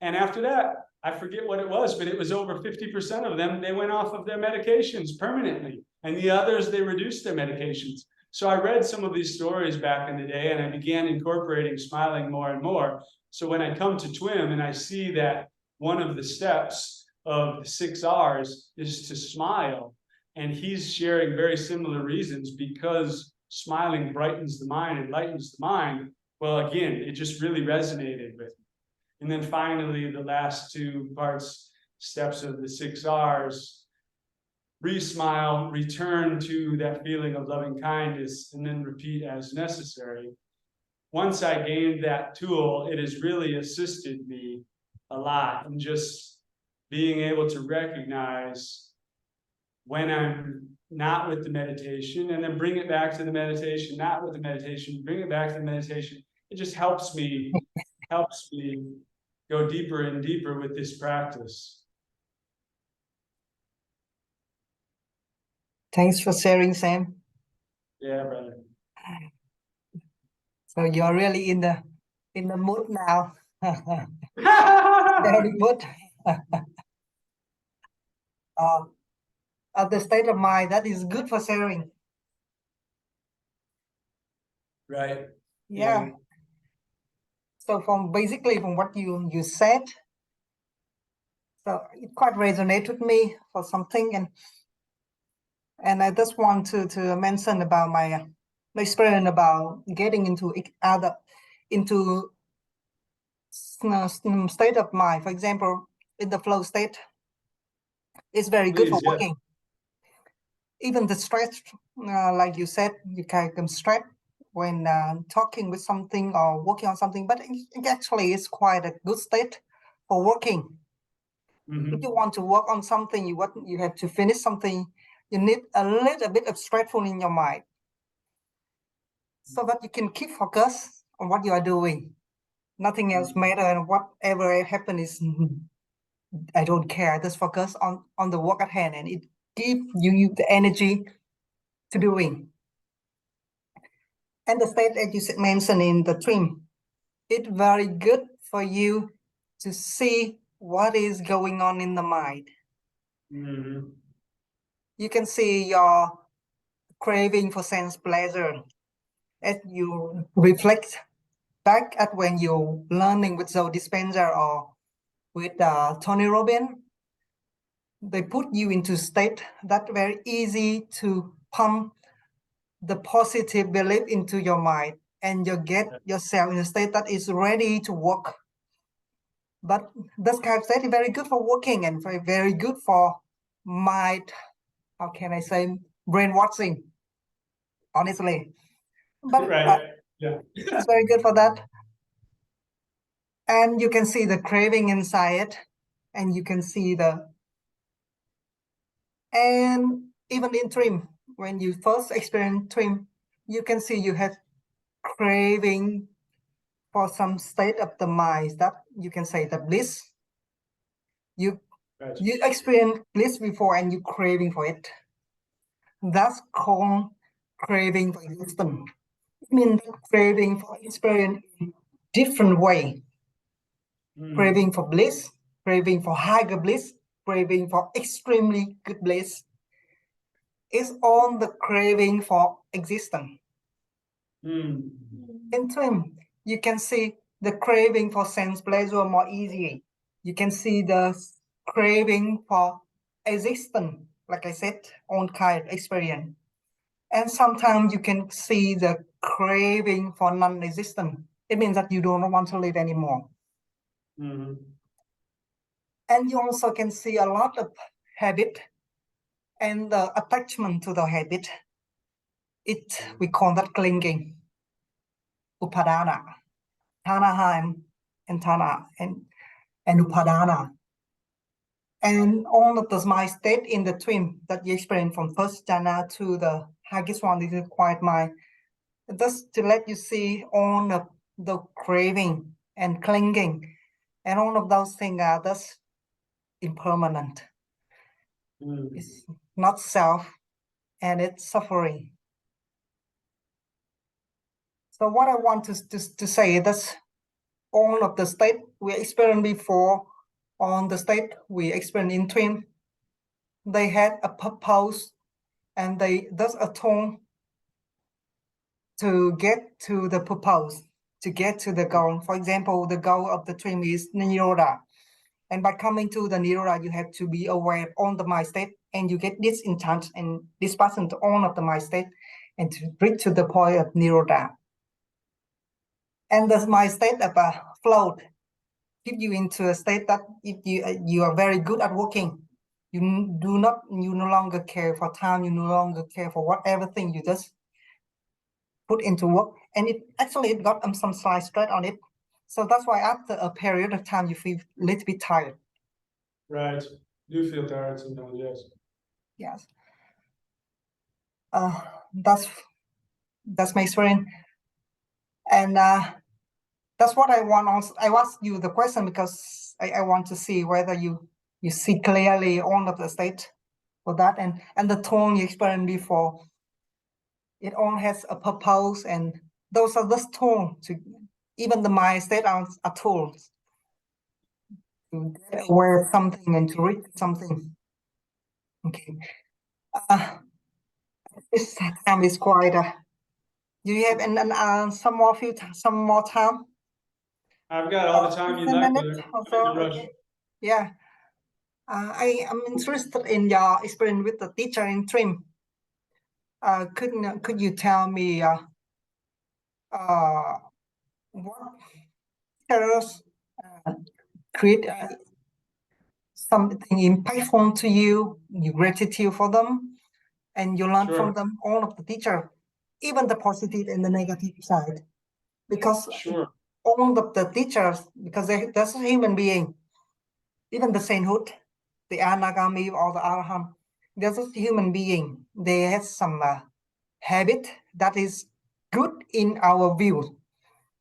And after that, I forget what it was, but it was over 50% of them, they went off of their medications permanently. And the others, they reduced their medications. So I read some of these stories back in the day, and I began incorporating smiling more and more. So when I come to TWIM and I see that one of the steps of the 6 R's is to smile, and he's sharing very similar reasons because smiling brightens the mind and lightens the mind. Well, again, it just really resonated with me. And then finally, the last 2 steps of the 6 R's, re-smile, return to that feeling of loving kindness, and then repeat as necessary. Once I gained that tool, it has really assisted me a lot in just being able to recognize when I'm not with the meditation, and then bring it back to the meditation, not with the meditation, bring it back to the meditation. It just helps me go deeper and deeper with this practice. Thanks for sharing, Sam. Yeah, brother. So you're really in the mood now. Very mood. At the state of mind that is good for sharing. Right. Yeah. So from what you said, so it quite resonated with me for something, and I just want to mention about my experience about getting into state of mind. For example, in the flow state, it's very good for working. Even the stress, like you said, you can become stressed when talking with something or working on something, but it actually is quite a good state for working. Mm-hmm. If you want to work on something, you have to finish something, you need a little bit of stressful in your mind so that you can keep focus on what you are doing. Nothing else matter, and whatever happens is, I don't care. Just focus on the work at hand, and it gives you the energy to doing. And the state that you mentioned in the TWIM, it's very good for you to see what is going on in the mind. Mm-hmm. You can see your craving for sense pleasure as you reflect back at when you're learning with Joe Dispenza or with Tony Robbins. They put you into state that very easy to pump the positive belief into your mind, and you get yourself in a state that is ready to work. But this kind of state is very good for working and very good for mind, how can I say, brainwashing, honestly. But it's very good for that. And you can see the craving inside it, and you can see and even in TWIM, when you first experience TWIM, you can see you have craving for some state of the mind that you can say the bliss. You experience bliss before and you craving for it. That's called craving for existence. It means craving for experience in different way. Craving for bliss, craving for higher bliss, craving for extremely good bliss. It's all the craving for existence. In TWIM, you can see the craving for sense pleasure more easily. You can see the craving for existence, like I said, on kind of experience. And sometimes you can see the craving for non-existent. It means that you don't want to live anymore. And you also can see a lot of habit and the attachment to the habit. We call that clinging, upadana, tanaha and tana and upadana. And all of those mind state in the TWIM that you experience from first jhana to the highest one, this is quiet mind. Just to let you see all of the craving and clinging, and all of those things are thus impermanent. It's not self, and it's suffering. So what I want to say is that all of the state we experienced before, on the state we experienced in TWIM, they had a purpose, and they thus atone to get to the purpose, to get to the goal. For example, the goal of the TWIM is Nirodha. And by coming to the Nirodha, you have to be aware of all the mind state, and you get this intent and this person to all of the mind state, and to reach to the point of Nirodha. And the mind state of a float keep you into a state that if you are very good at working, you no longer care for time, you no longer care for whatever thing you just put into work, and it got some slight stress on it. So that's why after a period of time you feel a little bit tired. Right. You feel tired sometimes, yes. Yes. That's my experience. And that's what I want. Also, I asked you the question because I want to see whether you see clearly all of the state for that, and the tone you experienced before. It all has a purpose, and those are the tools to even the mind state are tools to get aware of something and to read something. Okay. This time is quite. Do you have some more time? I've got all the time you like. Okay. Yeah. I am interested in your experience with the teacher in TWIM. Could you tell me what teachers create something impactful to you, you gratitude for them, and you learn from them, all of the teacher, even the positive and the negative side, because all of the teachers, because there's a human being, even the sainthood, the anagami or the arahant, there's a human being. They have some habit that is good in our view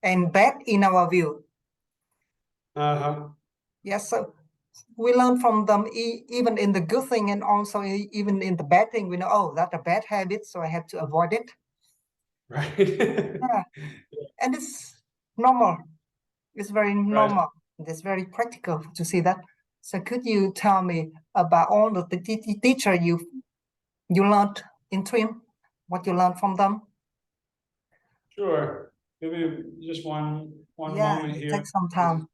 and bad in our view. Yes, so we learn from them even in the good thing, and also even in the bad thing. We know, oh, that's a bad habit, so I have to avoid it. Right. Yeah. And it's normal. It's very normal. Right. It's very practical to see that. So could you tell me about all of the teacher you learned in TWIM, what you learned from them? Sure. Maybe just one moment here. Take some time.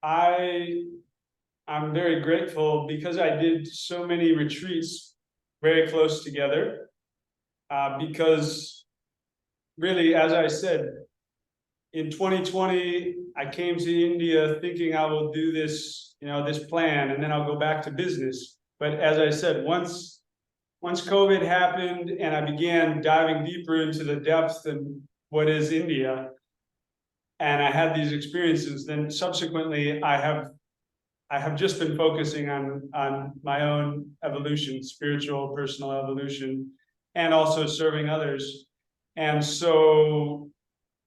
I'm very grateful because I did so many retreats very close together. Because really, as I said, in 2020, I came to India thinking I will do this, this plan, and then I'll go back to business. But as I said, once COVID happened and I began diving deeper into the depths and what is India, and I had these experiences, then subsequently I have just been focusing on my own evolution, spiritual, personal evolution, and also serving others. And so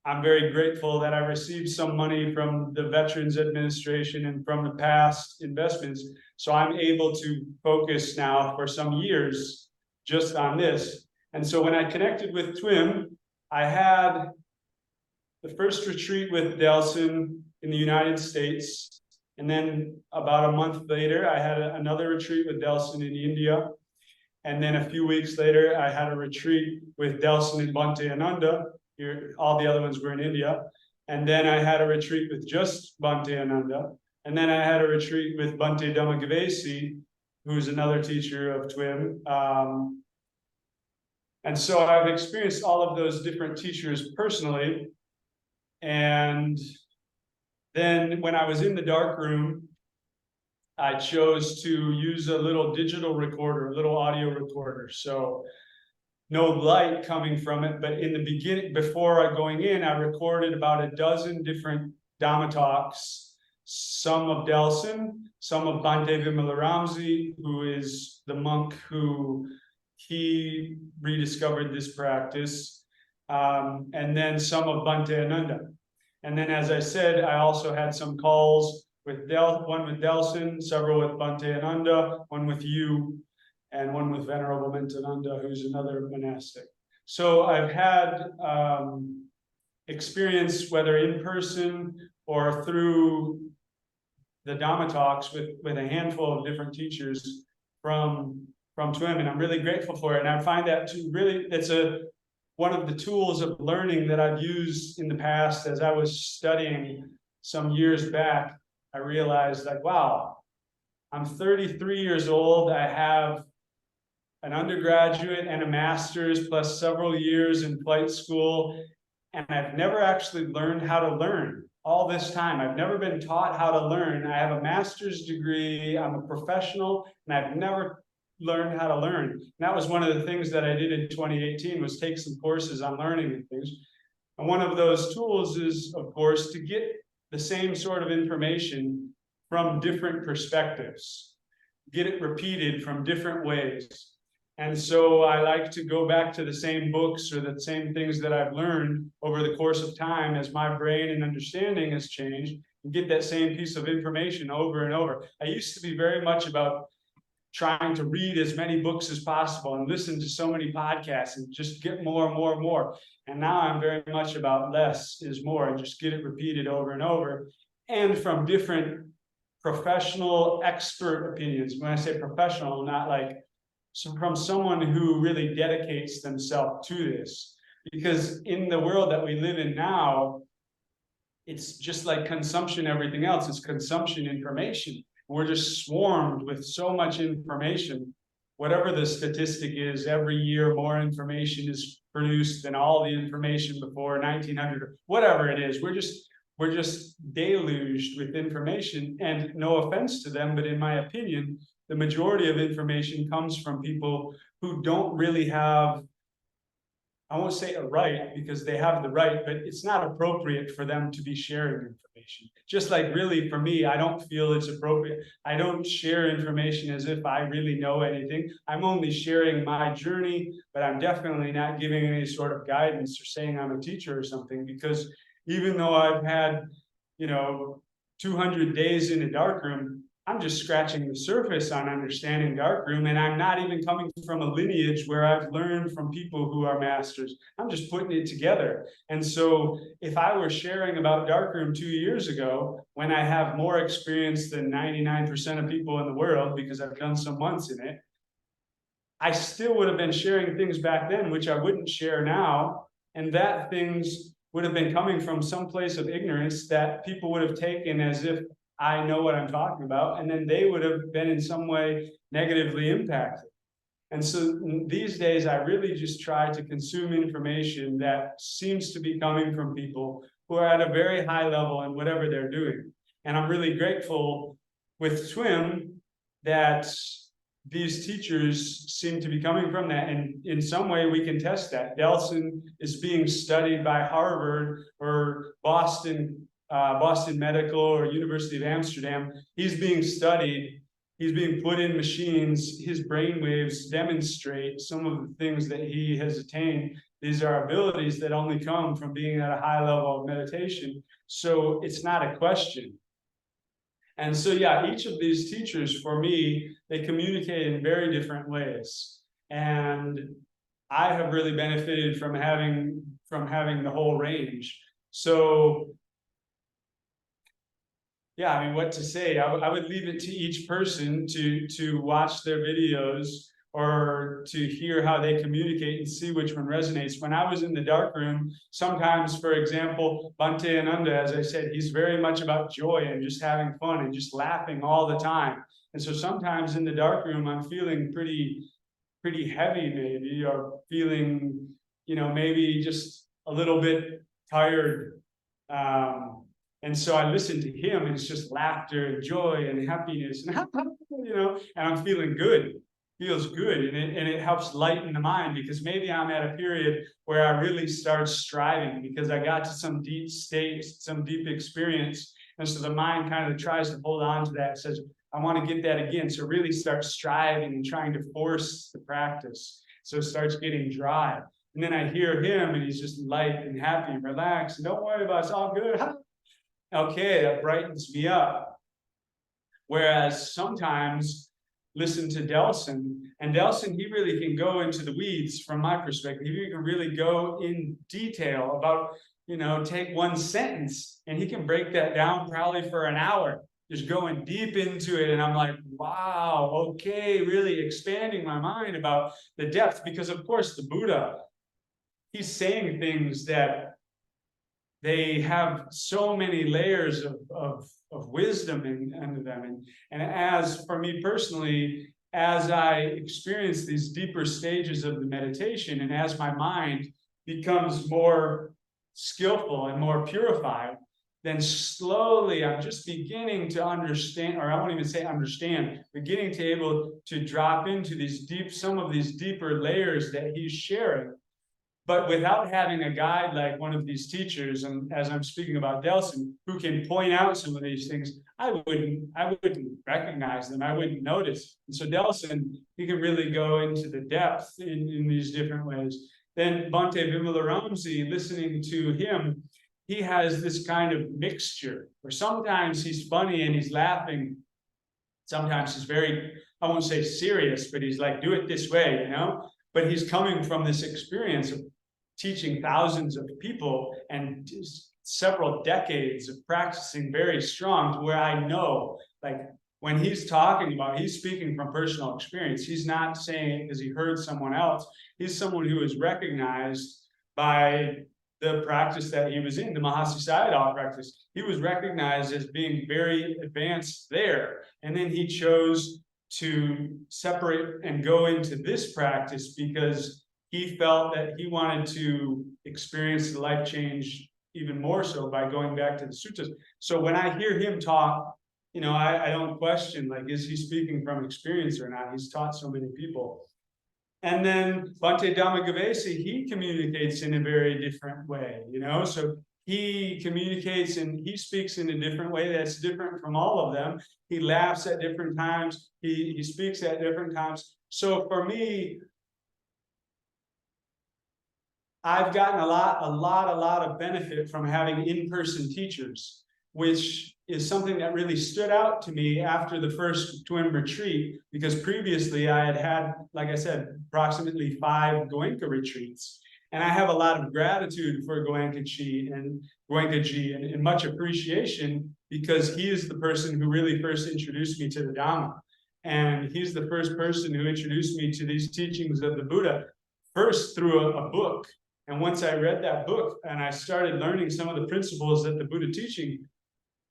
I'm very grateful that I received some money from the Veterans Administration and from the past investments. So I'm able to focus now for some years just on this. And so when I connected with TWIM, I had the first retreat with Delson in the United States. And then about a month later, I had another retreat with Delson in India. And then a few weeks later, I had a retreat with Delson in Bhante Ananda. All the other ones were in India. And then I had a retreat with just Bhante Ananda. And then I had a retreat with Bhante Dhammagavesi, who's another teacher of TWIM. And so I've experienced all of those different teachers personally. And then when I was in the dark room, I chose to use a little digital recorder, a little audio recorder. So no light coming from it, but in the beginning, before going in, I recorded about a dozen different Dhamma talks, some of Delson, some of Bhante Vimalaramsi, who is the monk who he rediscovered this practice, and then some of Bhante Ananda. And then, as I said, I also had some calls with one with Delson, several with Bhante Ananda, one with you, and one with Venerable Mentananda, who's another monastic. So I've had experience, whether in person or through the Dhamma talks with a handful of different teachers from TWIM, and I'm really grateful for it. And I find that it's one of the tools of learning that I've used in the past. As I was studying some years back, I realized, like, wow, I'm 33 years old. I have an undergraduate and a master's plus several years in flight school, and I've never actually learned how to learn all this time. I've never been taught how to learn. I have a master's degree, I'm a professional, and I've never learned how to learn. And that was one of the things that I did in 2018, was take some courses on learning and things. And one of those tools is, of course, to get the same sort of information from different perspectives, get it repeated from different ways. And so I like to go back to the same books or the same things that I've learned over the course of time as my brain and understanding has changed, and get that same piece of information over and over. I used to be very much about trying to read as many books as possible and listen to so many podcasts and just get more and more and more. And now I'm very much about less is more, and just get it repeated over and over, and from different professional expert opinions. When I say professional, not like from someone who really dedicates themselves to this. Because in the world that we live in now, it's just like consumption, everything else is consumption information. We're just swarmed with so much information. Whatever the statistic is, every year more information is produced than all the information before 1900, or whatever it is. We're just deluged with information, and no offense to them, but in my opinion, the majority of information comes from people who don't really have, I won't say a right, because they have the right, but it's not appropriate for them to be sharing information. Just like, really, for me, I don't feel it's appropriate. I don't share information as if I really know anything. I'm only sharing my journey, but I'm definitely not giving any sort of guidance or saying I'm a teacher or something, because even though I've had, 200 days in a darkroom, I'm just scratching the surface on understanding darkroom, and I'm not even coming from a lineage where I've learned from people who are masters. I'm just putting it together. And so if I were sharing about darkroom 2 years ago, when I have more experience than 99% of people in the world, because I've done some months in it, I still would have been sharing things back then, which I wouldn't share now. And that things would have been coming from some place of ignorance that people would have taken as if I know what I'm talking about, and then they would have been in some way negatively impacted. And so these days, I really just try to consume information that seems to be coming from people who are at a very high level in whatever they're doing. And I'm really grateful with TWIM that these teachers seem to be coming from that. And in some way, we can test that. Delson is being studied by Harvard or Boston Medical or University of Amsterdam. He's being studied. He's being put in machines. His brain waves demonstrate some of the things that he has attained. These are abilities that only come from being at a high level of meditation. So it's not a question. And so, yeah, each of these teachers, for me, they communicate in very different ways. And I have really benefited from having the whole range. So yeah, I mean, what to say? I would leave it to each person to watch their videos or to hear how they communicate and see which one resonates. When I was in the dark room, sometimes, for example, Bhante Ananda, as I said, he's very much about joy and just having fun and just laughing all the time. And so sometimes in the dark room, I'm feeling pretty heavy, maybe, or feeling, maybe just a little bit tired. And so I listen to him, and it's just laughter and joy and happiness, and and I'm feeling good. Feels good, and it helps lighten the mind, because maybe I'm at a period where I really start striving because I got to some deep state, some deep experience, and so the mind kind of tries to hold on to that, says, I want to get that again. So really start striving and trying to force the practice. So it starts getting dry. And then I hear him, and he's just light and happy and relaxed. And don't worry about it, it's all good. Okay, that brightens me up. Whereas sometimes listen to Delson, and Delson, he really can go into the weeds from my perspective. He can really go in detail about, take one sentence, and he can break that down probably for an hour, just going deep into it. And I'm like, wow, okay, really expanding my mind about the depth, because of course the Buddha, he's saying things that they have so many layers of wisdom into them. And as for me personally, as I experience these deeper stages of the meditation, and as my mind becomes more skillful and more purified, then slowly I'm just beginning to understand, or I won't even say understand, beginning to able to drop into some of these deeper layers that he's sharing. But without having a guide like one of these teachers, and as I'm speaking about Delson, who can point out some of these things, I wouldn't recognize them. I wouldn't notice. And so Delson, he can really go into the depth in these different ways. Then Bhante Vimalaramsi, listening to him, he has this kind of mixture where sometimes he's funny and he's laughing. Sometimes he's very, I won't say serious, but he's like, do it this way, But he's coming from this experience of teaching thousands of people and several decades of practicing very strong, to where I know, like, when he's talking about, he's speaking from personal experience. He's not saying it because he heard someone else. He's someone who is recognized by the practice that he was in, the Mahasi Sayadaw practice. He was recognized as being very advanced there. And then he chose to separate and go into this practice because he felt that he wanted to experience the life change even more so by going back to the suttas. So when I hear him talk, I don't question, like, is he speaking from experience or not? He's taught so many people. And then Bhante Dhammagavesi, he communicates in a very different way, so he communicates and he speaks in a different way that's different from all of them. He laughs at different times. He speaks at different times. So for me, I've gotten a lot of benefit from having in-person teachers, which is something that really stood out to me after the first TWIM retreat, because previously I had, like I said, approximately 5 Goenka retreats. And I have a lot of gratitude for Goenkaji and much appreciation, because he is the person who really first introduced me to the Dhamma. And he's the first person who introduced me to these teachings of the Buddha, first through a book. And once I read that book and I started learning some of the principles that the Buddha teaching,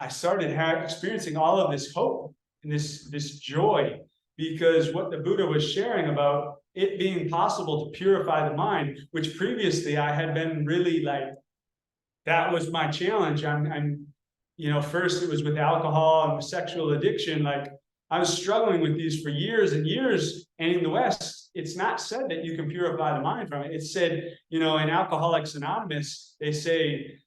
I started experiencing all of this hope and this joy, because what the Buddha was sharing about it being possible to purify the mind, which previously I had been really like, that was my challenge. I'm first it was with alcohol and sexual addiction. Like, I was struggling with these for years and years. And in the West, it's not said that you can purify the mind from it. It's said, in Alcoholics Anonymous, they say,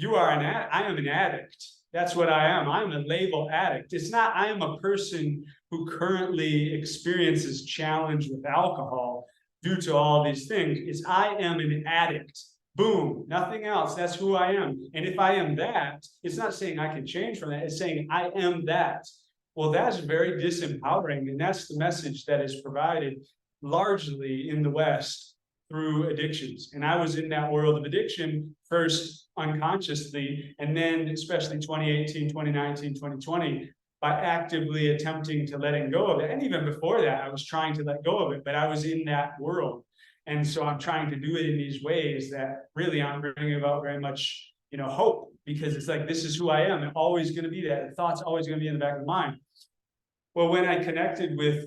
I am an addict. That's what I am. I'm a label addict. It's not, I am a person who currently experiences challenge with alcohol due to all these things. It's, I am an addict. Boom, nothing else. That's who I am. And if I am that, it's not saying I can change from that. It's saying I am that. Well, that's very disempowering. And that's the message that is provided largely in the West through addictions. And I was in that world of addiction first unconsciously, and then especially 2018, 2019, 2020, by actively attempting to letting go of it. And even before that, I was trying to let go of it, but I was in that world. And so I'm trying to do it in these ways that really aren't bringing about very much, hope, because it's like, this is who I am. I'm always going to be that. The thought's always going to be in the back of the mind. Well, when I connected with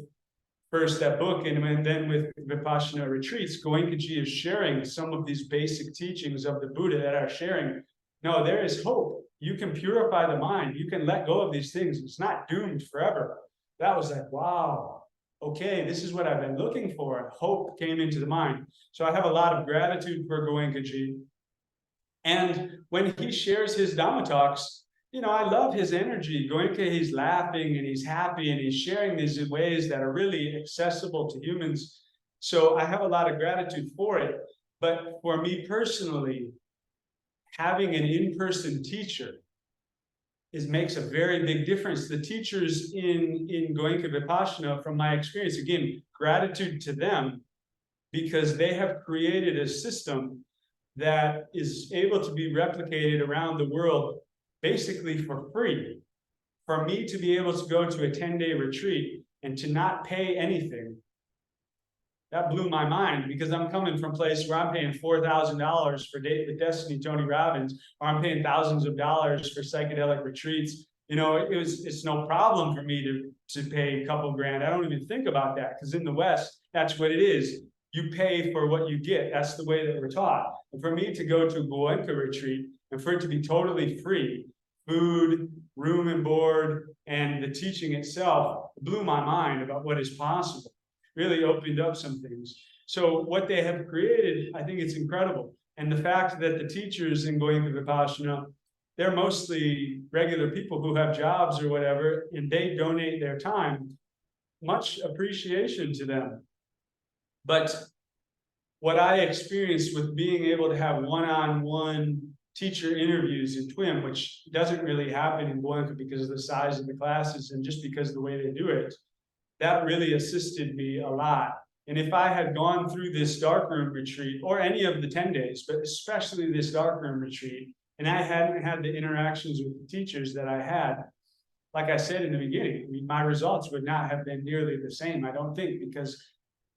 first that book and then with Vipassana retreats, Goenkaji is sharing some of these basic teachings of the Buddha that are sharing, no, there is hope. You can purify the mind. You can let go of these things. It's not doomed forever. That was like, wow. Okay, this is what I've been looking for. And hope came into the mind. So I have a lot of gratitude for Goenkaji. And when he shares his Dhamma talks, I love his energy. Goenka, he's laughing and he's happy and he's sharing these in ways that are really accessible to humans. So I have a lot of gratitude for it. But for me personally, having an in-person teacher makes a very big difference. The teachers in Goenka Vipassana, from my experience, again, gratitude to them, because they have created a system that is able to be replicated around the world basically for free. For me to be able to go to a 10-day retreat and to not pay anything, that blew my mind, because I'm coming from a place where I'm paying $4,000 for Date with Destiny, Tony Robbins, or I'm paying thousands of dollars for psychedelic retreats. It's no problem for me to pay a couple grand. I don't even think about that, because in the West, that's what it is. You pay for what you get. That's the way that we're taught. And for me to go to a Goenka retreat and for it to be totally free, food, room and board, and the teaching itself blew my mind about what is possible. Really opened up some things. So what they have created, I think it's incredible. And the fact that the teachers in Goenka Vipassana, they're mostly regular people who have jobs or whatever, and they donate their time. Much appreciation to them. But what I experienced with being able to have one-on-one teacher interviews in TWIM, which doesn't really happen in Goenka because of the size of the classes and just because of the way they do it, that really assisted me a lot. And if I had gone through this darkroom retreat, or any of the 10 days, but especially this darkroom retreat, and I hadn't had the interactions with the teachers that I had, like I said in the beginning, my results would not have been nearly the same, I don't think, because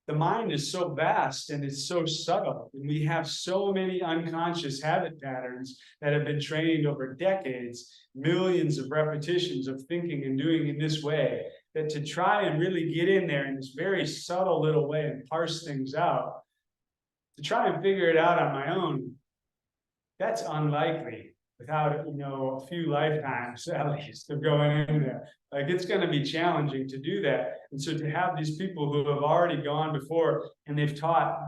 the mind is so vast and it's so subtle. And we have so many unconscious habit patterns that have been trained over decades, millions of repetitions of thinking and doing in this way, that to try and really get in there in this very subtle little way and parse things out, to try and figure it out on my own, that's unlikely without, a few lifetimes at least of going in there. Like, it's going to be challenging to do that. And so to have these people who have already gone before and they've taught,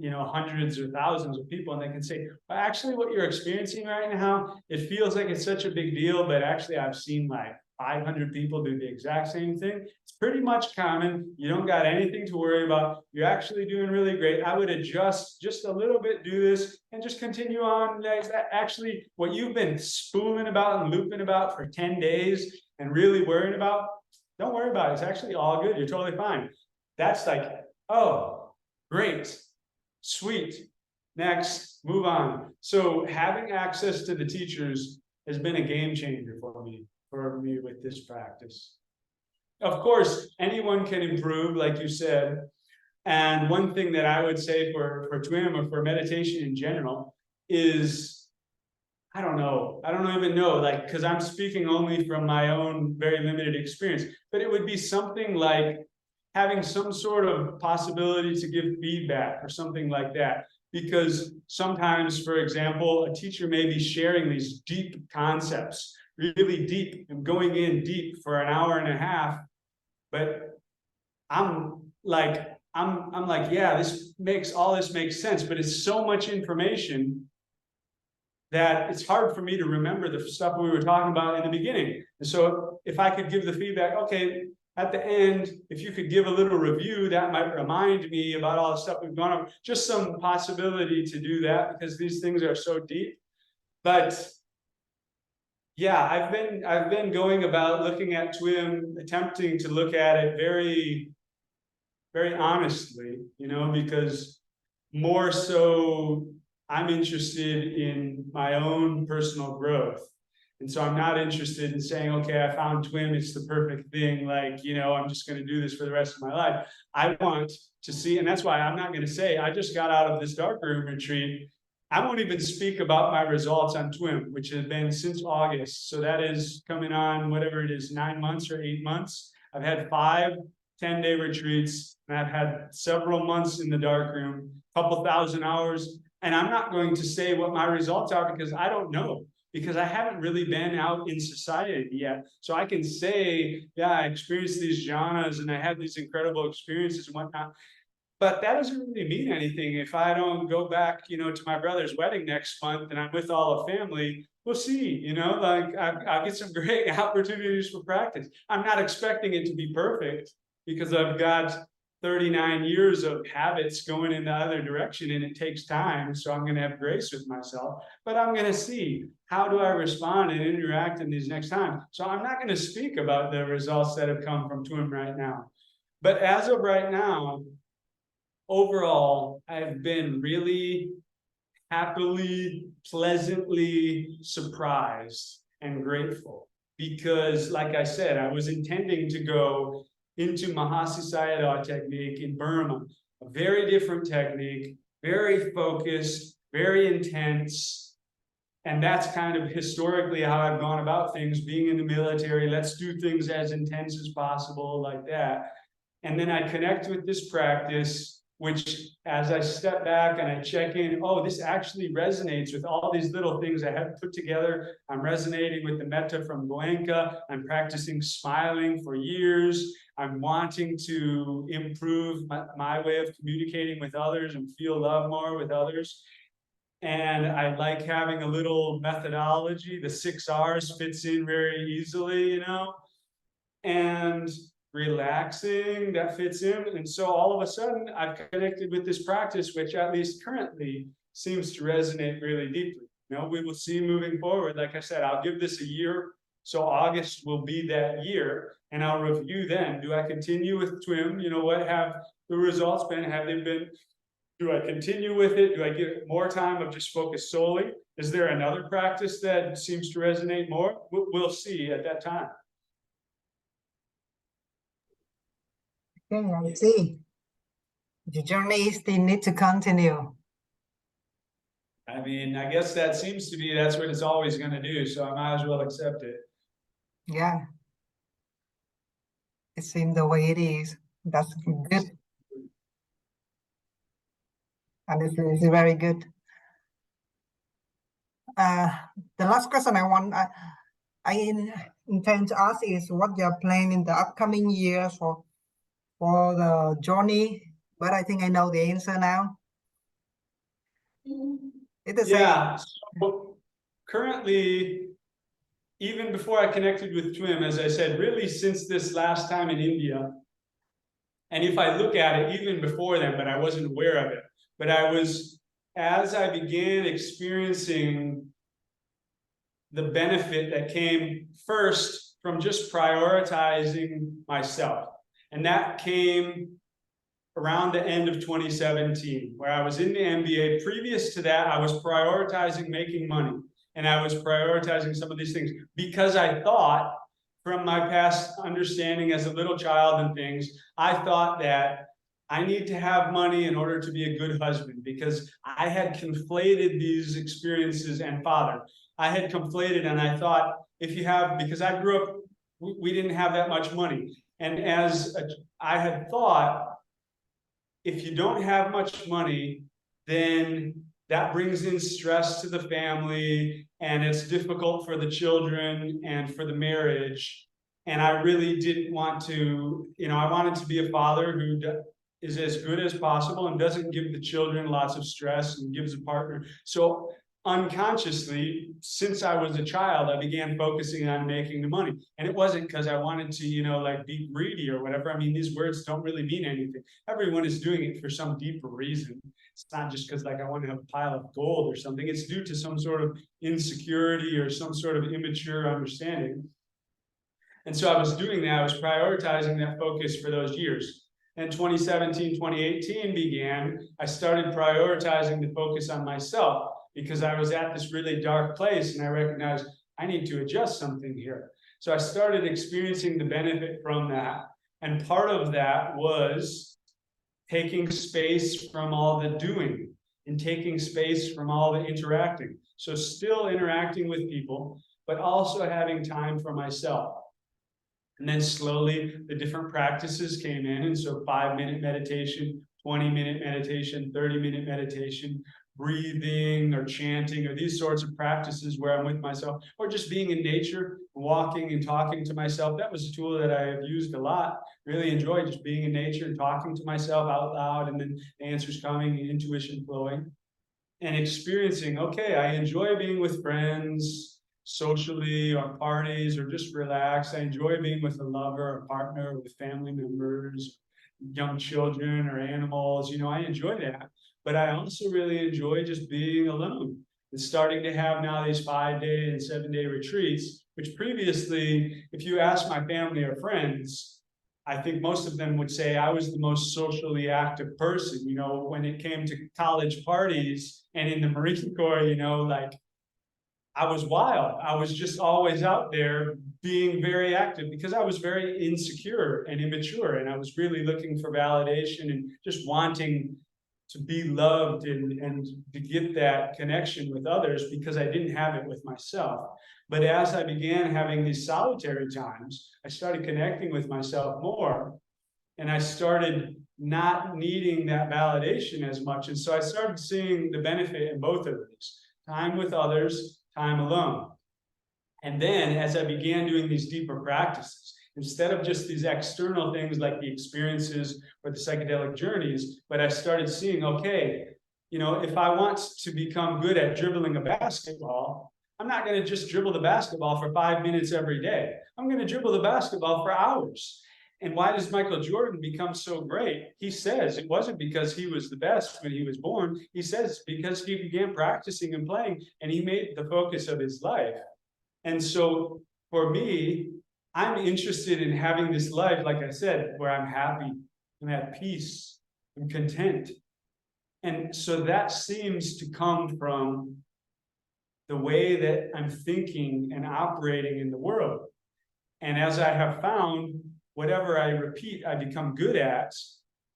hundreds or thousands of people, and they can say, well, actually what you're experiencing right now, it feels like it's such a big deal, but actually I've seen like 500 people do the exact same thing. It's pretty much common. You don't got anything to worry about. You're actually doing really great. I would adjust just a little bit, do this, and just continue on. Actually, what you've been spooling about and looping about for 10 days and really worrying about, don't worry about it. It's actually all good. You're totally fine. That's like, oh, great, sweet. Next, move on. So having access to the teachers has been a game changer for me with this practice. Of course, anyone can improve, like you said. And one thing that I would say for TWIM or for meditation in general is I don't know. I don't even know, like, because I'm speaking only from my own very limited experience, but it would be something like having some sort of possibility to give feedback or something like that. Because sometimes, for example, a teacher may be sharing these deep concepts, really deep, and going in deep for an hour and a half, but I'm like, yeah, this makes sense, but it's so much information that it's hard for me to remember the stuff we were talking about in the beginning. And so if I could give the feedback, okay, at the end, if you could give a little review, that might remind me about all the stuff we've gone over, just some possibility to do that, because these things are so deep. But yeah, I've been going about looking at TWIM, attempting to look at it very, very honestly, you know, because more so I'm interested in my own personal growth. And so I'm not interested in saying, okay, I found TWIM, it's the perfect thing. Like, you know, I'm just going to do this for the rest of my life. I want to see, and that's why I'm not going to say, I just got out of this darkroom retreat. I won't even speak about my results on TWIM, which has been since August. So that is coming on, whatever it is, 9 months or 8 months. I've had 5 10-day retreats, and I've had several months in the darkroom, a couple thousand hours. And I'm not going to say what my results are because I don't know, because I haven't really been out in society yet. So I can say, yeah, I experienced these jhanas and I had these incredible experiences and whatnot. But that doesn't really mean anything if I don't go back, you know, to my brother's wedding next month and I'm with all the family. We'll see, you know, like I'll get some great opportunities for practice. I'm not expecting it to be perfect because I've got 39 years of habits going in the other direction and it takes time. So I'm going to have grace with myself, but I'm going to see how do I respond and interact in these next times. So I'm not going to speak about the results that have come from TWIM right now. But as of right now, overall, I've been really happily, pleasantly surprised and grateful because, like I said, I was intending to go into Mahasi Sayadaw technique in Burma, a very different technique, very focused, very intense. And that's kind of historically how I've gone about things, being in the military. Let's do things as intense as possible, like that. And then I connect with this practice, which as I step back and I check in, oh, this actually resonates with all these little things I have put together. I'm resonating with the metta from Goenka. I'm practicing smiling for years. I'm wanting to improve my way of communicating with others and feel love more with others. And I like having a little methodology. The 6 R's fits in very easily, you know, and relaxing, that fits in. And so all of a sudden I've connected with this practice, which at least currently seems to resonate really deeply. You know, we will see moving forward. Like I said, I'll give this a year. So August will be that year and I'll review then. Do I continue with TWIM? You know, what have the results been? Have they been, do I continue with it? Do I give it more time of just focus solely? Is there another practice that seems to resonate more? We'll see at that time. Okay, I see. The journey still needs to continue. I mean, I guess that seems to be, that's what it's always going to do. So I might as well accept it. Yeah. It seems the way it is. That's good. And it's very good. The last question I intend to ask is what you're planning in the upcoming years for the journey, but I think I know the answer now. It's the Yeah. same. So currently, even before I connected with TWIM, as I said, really since this last time in India, and if I look at it, even before then, but I wasn't aware of it, but as I began experiencing the benefit that came first from just prioritizing myself. And that came around the end of 2017, where I was in the MBA. Previous to that, I was prioritizing making money. And I was prioritizing some of these things because I thought, from my past understanding as a little child and things, I thought that I need to have money in order to be a good husband because I had conflated these experiences and father. I had conflated, and I thought, if you have, because I grew up, we didn't have that much money. And I had thought, if you don't have much money, then that brings in stress to the family, and it's difficult for the children and for the marriage. And I really didn't want to, I wanted to be a father who is as good as possible and doesn't give the children lots of stress and gives a partner. So unconsciously, since I was a child, I began focusing on making the money. And it wasn't because I wanted to, like be greedy or whatever. I mean, these words don't really mean anything. Everyone is doing it for some deeper reason. It's not just because like I want to have a pile of gold or something. It's due to some sort of insecurity or some sort of immature understanding. And so I was doing that. I was prioritizing that focus for those years. And 2017, 2018 began. I started prioritizing the focus on myself, because I was at this really dark place and I recognized I need to adjust something here. So I started experiencing the benefit from that. And part of that was taking space from all the doing and taking space from all the interacting. So still interacting with people, but also having time for myself. And then slowly the different practices came in. And so 5-minute meditation, 20-minute meditation, 30-minute meditation, breathing or chanting or these sorts of practices where I'm with myself, or just being in nature, walking and talking to myself. That was a tool that I have used a lot. Really enjoy just being in nature and talking to myself out loud, and then answers coming and intuition flowing, and experiencing, okay, I enjoy being with friends, socially, or parties, or just relax. I enjoy being with a lover, or partner, or with family members, young children, or animals. I enjoy that. But I also really enjoy just being alone and starting to have now these 5-day and 7-day retreats, which previously, if you ask my family or friends, I think most of them would say I was the most socially active person. When it came to college parties and in the Marine Corps, like I was wild. I was just always out there being very active because I was very insecure and immature, and I was really looking for validation and just wanting to be loved and to get that connection with others, because I didn't have it with myself. But as I began having these solitary times, I started connecting with myself more, and I started not needing that validation as much. And so I started seeing the benefit in both of these: time with others, time alone. And then as I began doing these deeper practices, instead of just these external things like the experiences or the psychedelic journeys, but I started seeing, okay, if I want to become good at dribbling a basketball, I'm not going to just dribble the basketball for 5 minutes every day. I'm going to dribble the basketball for hours. And why does Michael Jordan become so great? He says it wasn't because he was the best when he was born. He says because he began practicing and playing, and he made the focus of his life. And so for me, I'm interested in having this life, like I said, where I'm happy, I'm at peace, I'm content. And so that seems to come from the way that I'm thinking and operating in the world. And as I have found, whatever I repeat, I become good at.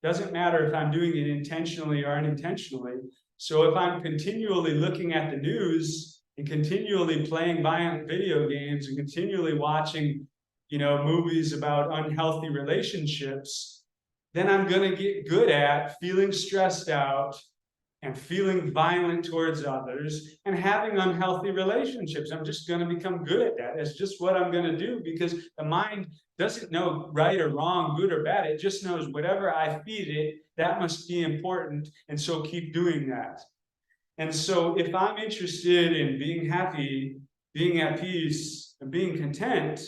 Doesn't matter if I'm doing it intentionally or unintentionally. So if I'm continually looking at the news and continually playing violent video games and continually watching, movies about unhealthy relationships, then I'm going to get good at feeling stressed out and feeling violent towards others and having unhealthy relationships. I'm just going to become good at that. It's just what I'm going to do, because the mind doesn't know right or wrong, good or bad. It just knows whatever I feed it, that must be important. And so keep doing that. And so if I'm interested in being happy, being at peace, and being content,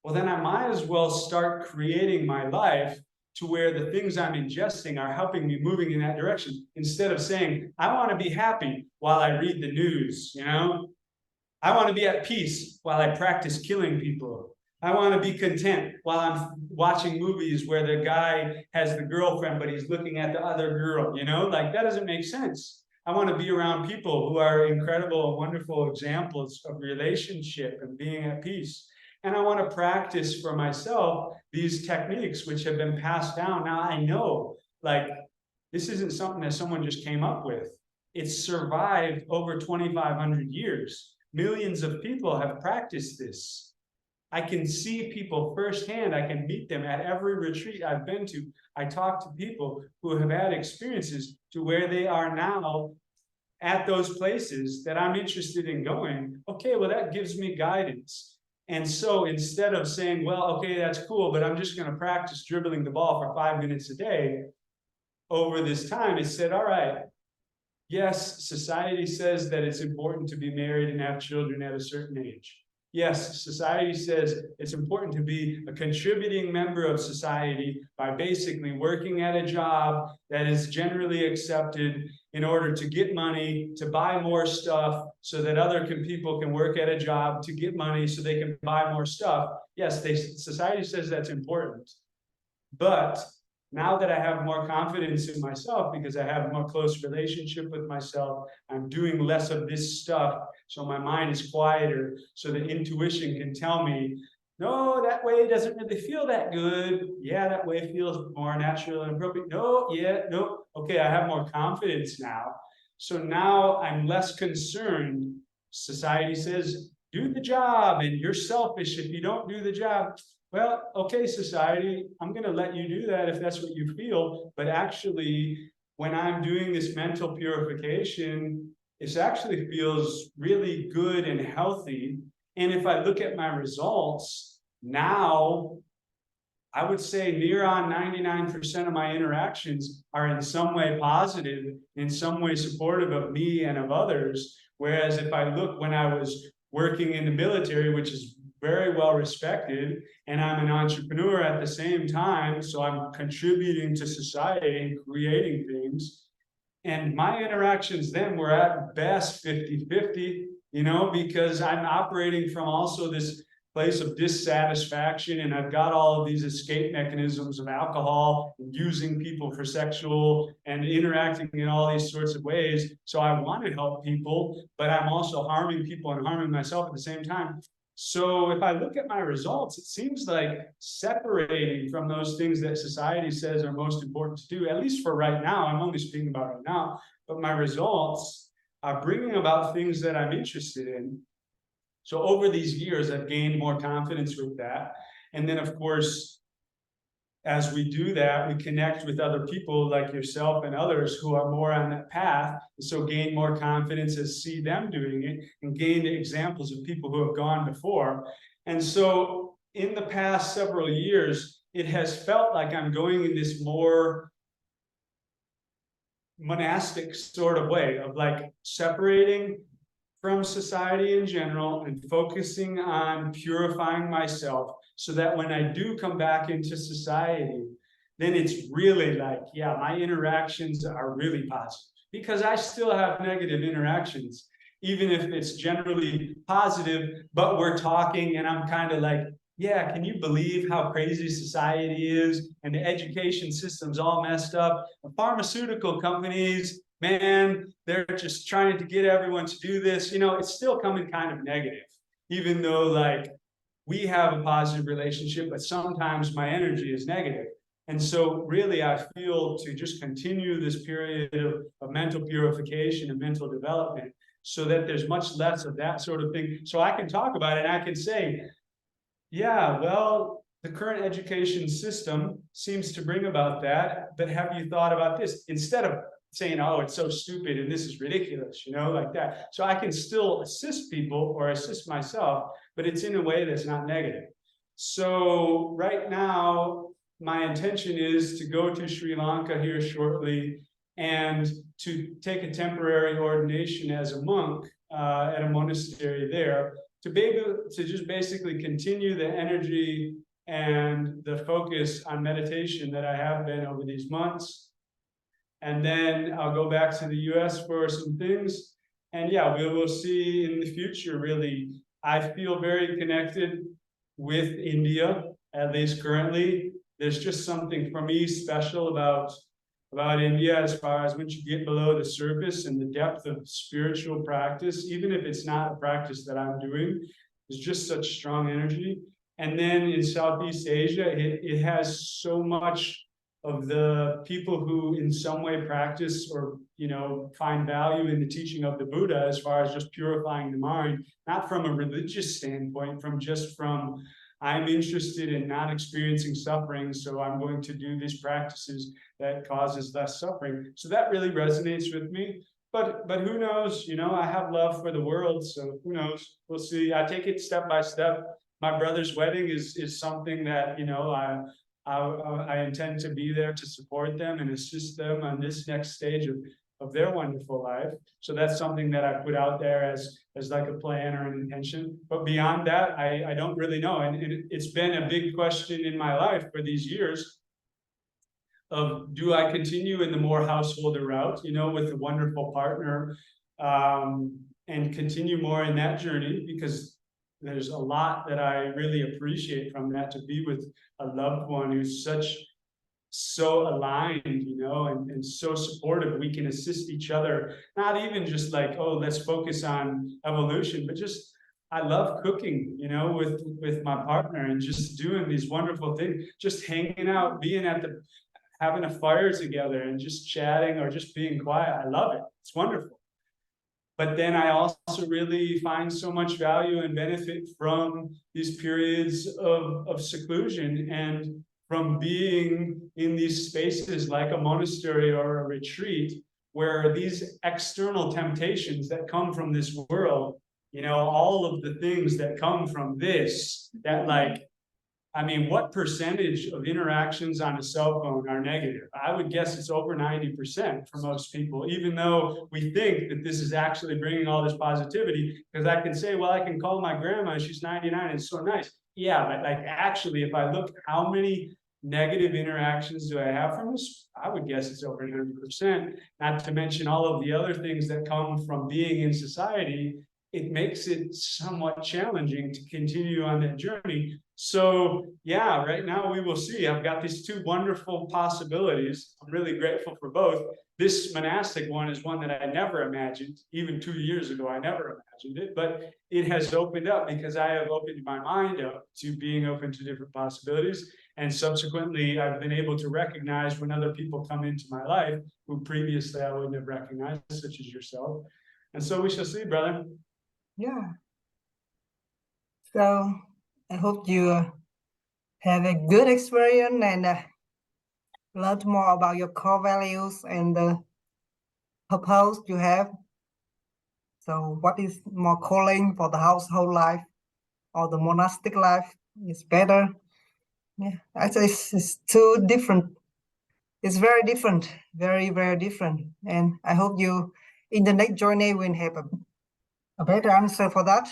well, then I might as well start creating my life to where the things I'm ingesting are helping me moving in that direction, instead of saying, I want to be happy while I read the news, I want to be at peace while I practice killing people. I want to be content while I'm watching movies where the guy has the girlfriend, but he's looking at the other girl, like that doesn't make sense. I want to be around people who are incredible and wonderful examples of relationship and being at peace. And I want to practice for myself these techniques which have been passed down. Now I know, this isn't something that someone just came up with. It's survived over 2,500 years. millions of people have practiced this. I can see people firsthand. I can meet them at every retreat I've been to. I talk to people who have had experiences to where they are now at those places that I'm interested in going. Okay, well, that gives me guidance. And so instead of saying, well, okay, that's cool, but I'm just going to practice dribbling the ball for 5 minutes a day over this time, it said, all right, yes, society says that it's important to be married and have children at a certain age. Yes, society says it's important to be a contributing member of society by basically working at a job that is generally accepted in order to get money, to buy more stuff, so that other people can work at a job to get money so they can buy more stuff. Yes, society says that's important. But now that I have more confidence in myself because I have a more close relationship with myself, I'm doing less of this stuff. So my mind is quieter. So the intuition can tell me, no, that way doesn't really feel that good. Yeah, that way feels more natural and appropriate. No, yeah, no. Okay, I have more confidence now. So now I'm less concerned. Society says, do the job, and you're selfish if you don't do the job. Well, okay, society, I'm going to let you do that if that's what you feel. But actually, when I'm doing this mental purification, it actually feels really good and healthy. And if I look at my results now, I would say near on 99% of my interactions are in some way positive, in some way supportive of me and of others. Whereas if I look when I was working in the military, which is very well respected, and I'm an entrepreneur at the same time, so I'm contributing to society and creating things. And my interactions then were at best 50-50, you know, because I'm operating from also this place of dissatisfaction, and I've got all of these escape mechanisms of alcohol and using people for sexual and interacting in all these sorts of ways. So I want to help people, but I'm also harming people and harming myself at the same time. So if I look at my results, it seems like separating from those things that society says are most important to do, at least for right now, I'm only speaking about right now, but my results are bringing about things that I'm interested in. So over these years, I've gained more confidence with that. And then, of course, as we do that, we connect with other people like yourself and others who are more on that path. So gain more confidence as see them doing it and gain examples of people who have gone before. And so in the past several years, it has felt like I'm going in this more monastic sort of way of like separating from society in general and focusing on purifying myself so that when I do come back into society, then it's really like, yeah, my interactions are really positive because I still have negative interactions, even if it's generally positive, but we're talking and I'm kind of like, yeah, can you believe how crazy society is and the education system's all messed up? The pharmaceutical companies, man, they're just trying to get everyone to do this. You know, it's still coming kind of negative, even though like we have a positive relationship, but sometimes my energy is negative. And so really, I feel to just continue this period of mental purification and mental development so that there's much less of that sort of thing. So I can talk about it and I can say, yeah, well, the current education system seems to bring about that, but have you thought about this? Instead of saying, oh, it's so stupid and this is ridiculous, you know, like that. So I can still assist people or assist myself, but it's in a way that's not negative. So right now, my intention is to go to Sri Lanka here shortly and to take a temporary ordination as a monk at a monastery there to be able to just basically continue the energy and the focus on meditation that I have been over these months. And then I'll go back to the US for some things. And yeah, we will see in the future, really. I feel very connected with India, at least currently. There's just something for me special about India as far as once you get below the surface and the depth of spiritual practice, even if it's not a practice that I'm doing, there's just such strong energy. And then in Southeast Asia, it has so much of the people who in some way practice or, find value in the teaching of the Buddha as far as just purifying the mind, not from a religious standpoint, from I'm interested in not experiencing suffering, so I'm going to do these practices that causes less suffering. So that really resonates with me. But who knows? I have love for the world, so who knows? We'll see. I take it step by step. My brother's wedding is something that I intend to be there to support them and assist them on this next stage of their wonderful life. So that's something that I put out there as like a plan or an intention. But beyond that, I don't really know. And it's been a big question in my life for these years of, do I continue in the more householder route, with a wonderful partner, and continue more in that journey, because there's a lot that I really appreciate from that, to be with a loved one who's so aligned, and so supportive. We can assist each other, not even just like, oh, let's focus on evolution, but just, I love cooking, with my partner, and just doing these wonderful things, just hanging out, having a fire together and just chatting or just being quiet. I love it. It's wonderful. But then I also really find so much value and benefit from these periods of seclusion, and from being in these spaces like a monastery or a retreat, where these external temptations that come from this world, all of the things that come from this, that what percentage of interactions on a cell phone are negative? I would guess it's over 90% for most people, even though we think that this is actually bringing all this positivity. Because I can say, well, I can call my grandma, she's 99, and it's so nice. Yeah, but actually, if I look how many negative interactions do I have from this, I would guess it's over 100%. Not to mention all of the other things that come from being in society. It makes it somewhat challenging to continue on that journey. So yeah, right now we will see. I've got these two wonderful possibilities. I'm really grateful for both. This monastic one is one that I never imagined. Even 2 years ago, I never imagined it, but it has opened up because I have opened my mind up to being open to different possibilities. And subsequently, I've been able to recognize when other people come into my life who previously I wouldn't have recognized, such as yourself. And so we shall see, brother. Yeah. So I hope you have a good experience and learn more about your core values and the purpose you have. So what is more calling for the household life or the monastic life is better? Yeah, actually it's too different. It's very different, very, very different. And I hope you in the next journey will have a better answer for that.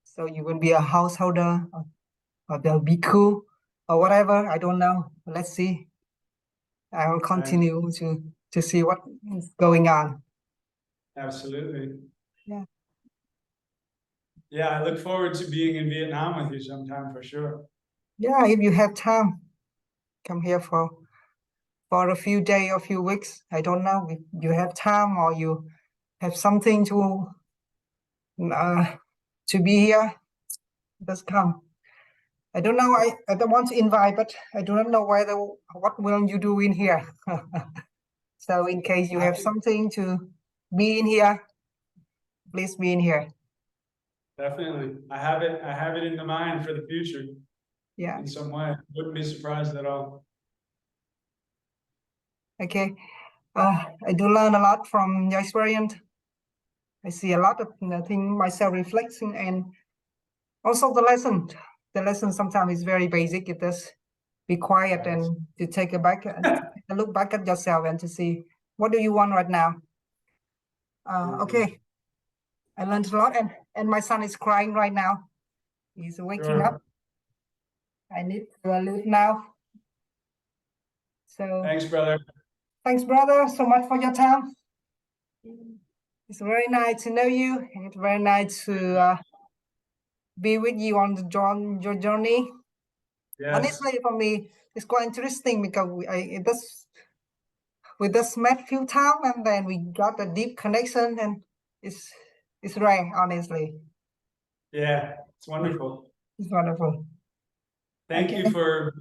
So you will be a householder or they'll be cool or whatever. I don't know. Let's see. I will continue to see what is going on. Absolutely. Yeah. Yeah, I look forward to being in Vietnam with you sometime for sure. Yeah, if you have time, come here for a few days or few weeks. I don't know if you have time or you have something to be here. Just come. I don't know. I don't want to invite, but I do not know what will you do in here. So in case you have something to be in here, please be in here. Definitely. I have it in the mind for the future. Yeah. In some way. Wouldn't be surprised at all. Okay. I do learn a lot from your experience. I see a lot of things myself reflecting, and also the lesson. The lesson sometimes is very basic. It does be quiet and to take a look back at yourself and to see what do you want right now. Okay. I learned a lot, and my son is crying right now. He's waking up. I need to leave now. So thanks, brother. Thanks, brother, so much for your time. It's very nice to know you, and it's very nice to be with you on your journey. Yes. Honestly, for me, it's quite interesting because we just met a few times, and then we got a deep connection, and it's rare, honestly. Yeah, it's wonderful. It's wonderful. Thank you for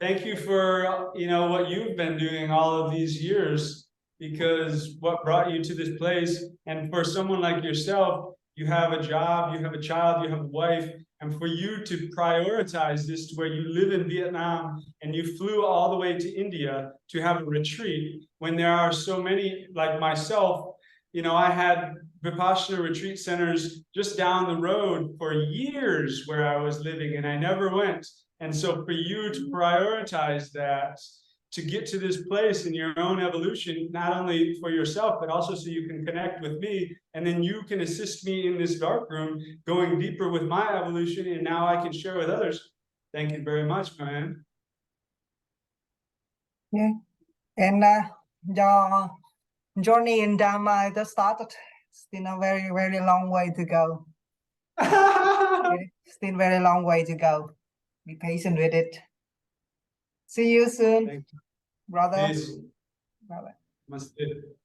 thank you for, what you've been doing all of these years, because what brought you to this place, and for someone like yourself, you have a job, you have a child, you have a wife, and for you to prioritize this to where you live in Vietnam and you flew all the way to India to have a retreat, when there are so many like myself, I had Vipassana retreat centers just down the road for years where I was living and I never went. And so for you to prioritize that, to get to this place in your own evolution, not only for yourself, but also so you can connect with me, and then you can assist me in this dark room, going deeper with my evolution, and now I can share with others. Thank you very much, man. Yeah. And your journey in Dharma just started. Still a very, very long way to go. Still very long way to go. Be patient with it. See you soon, Thank you. brother. Peace. Bye-bye. Namaste.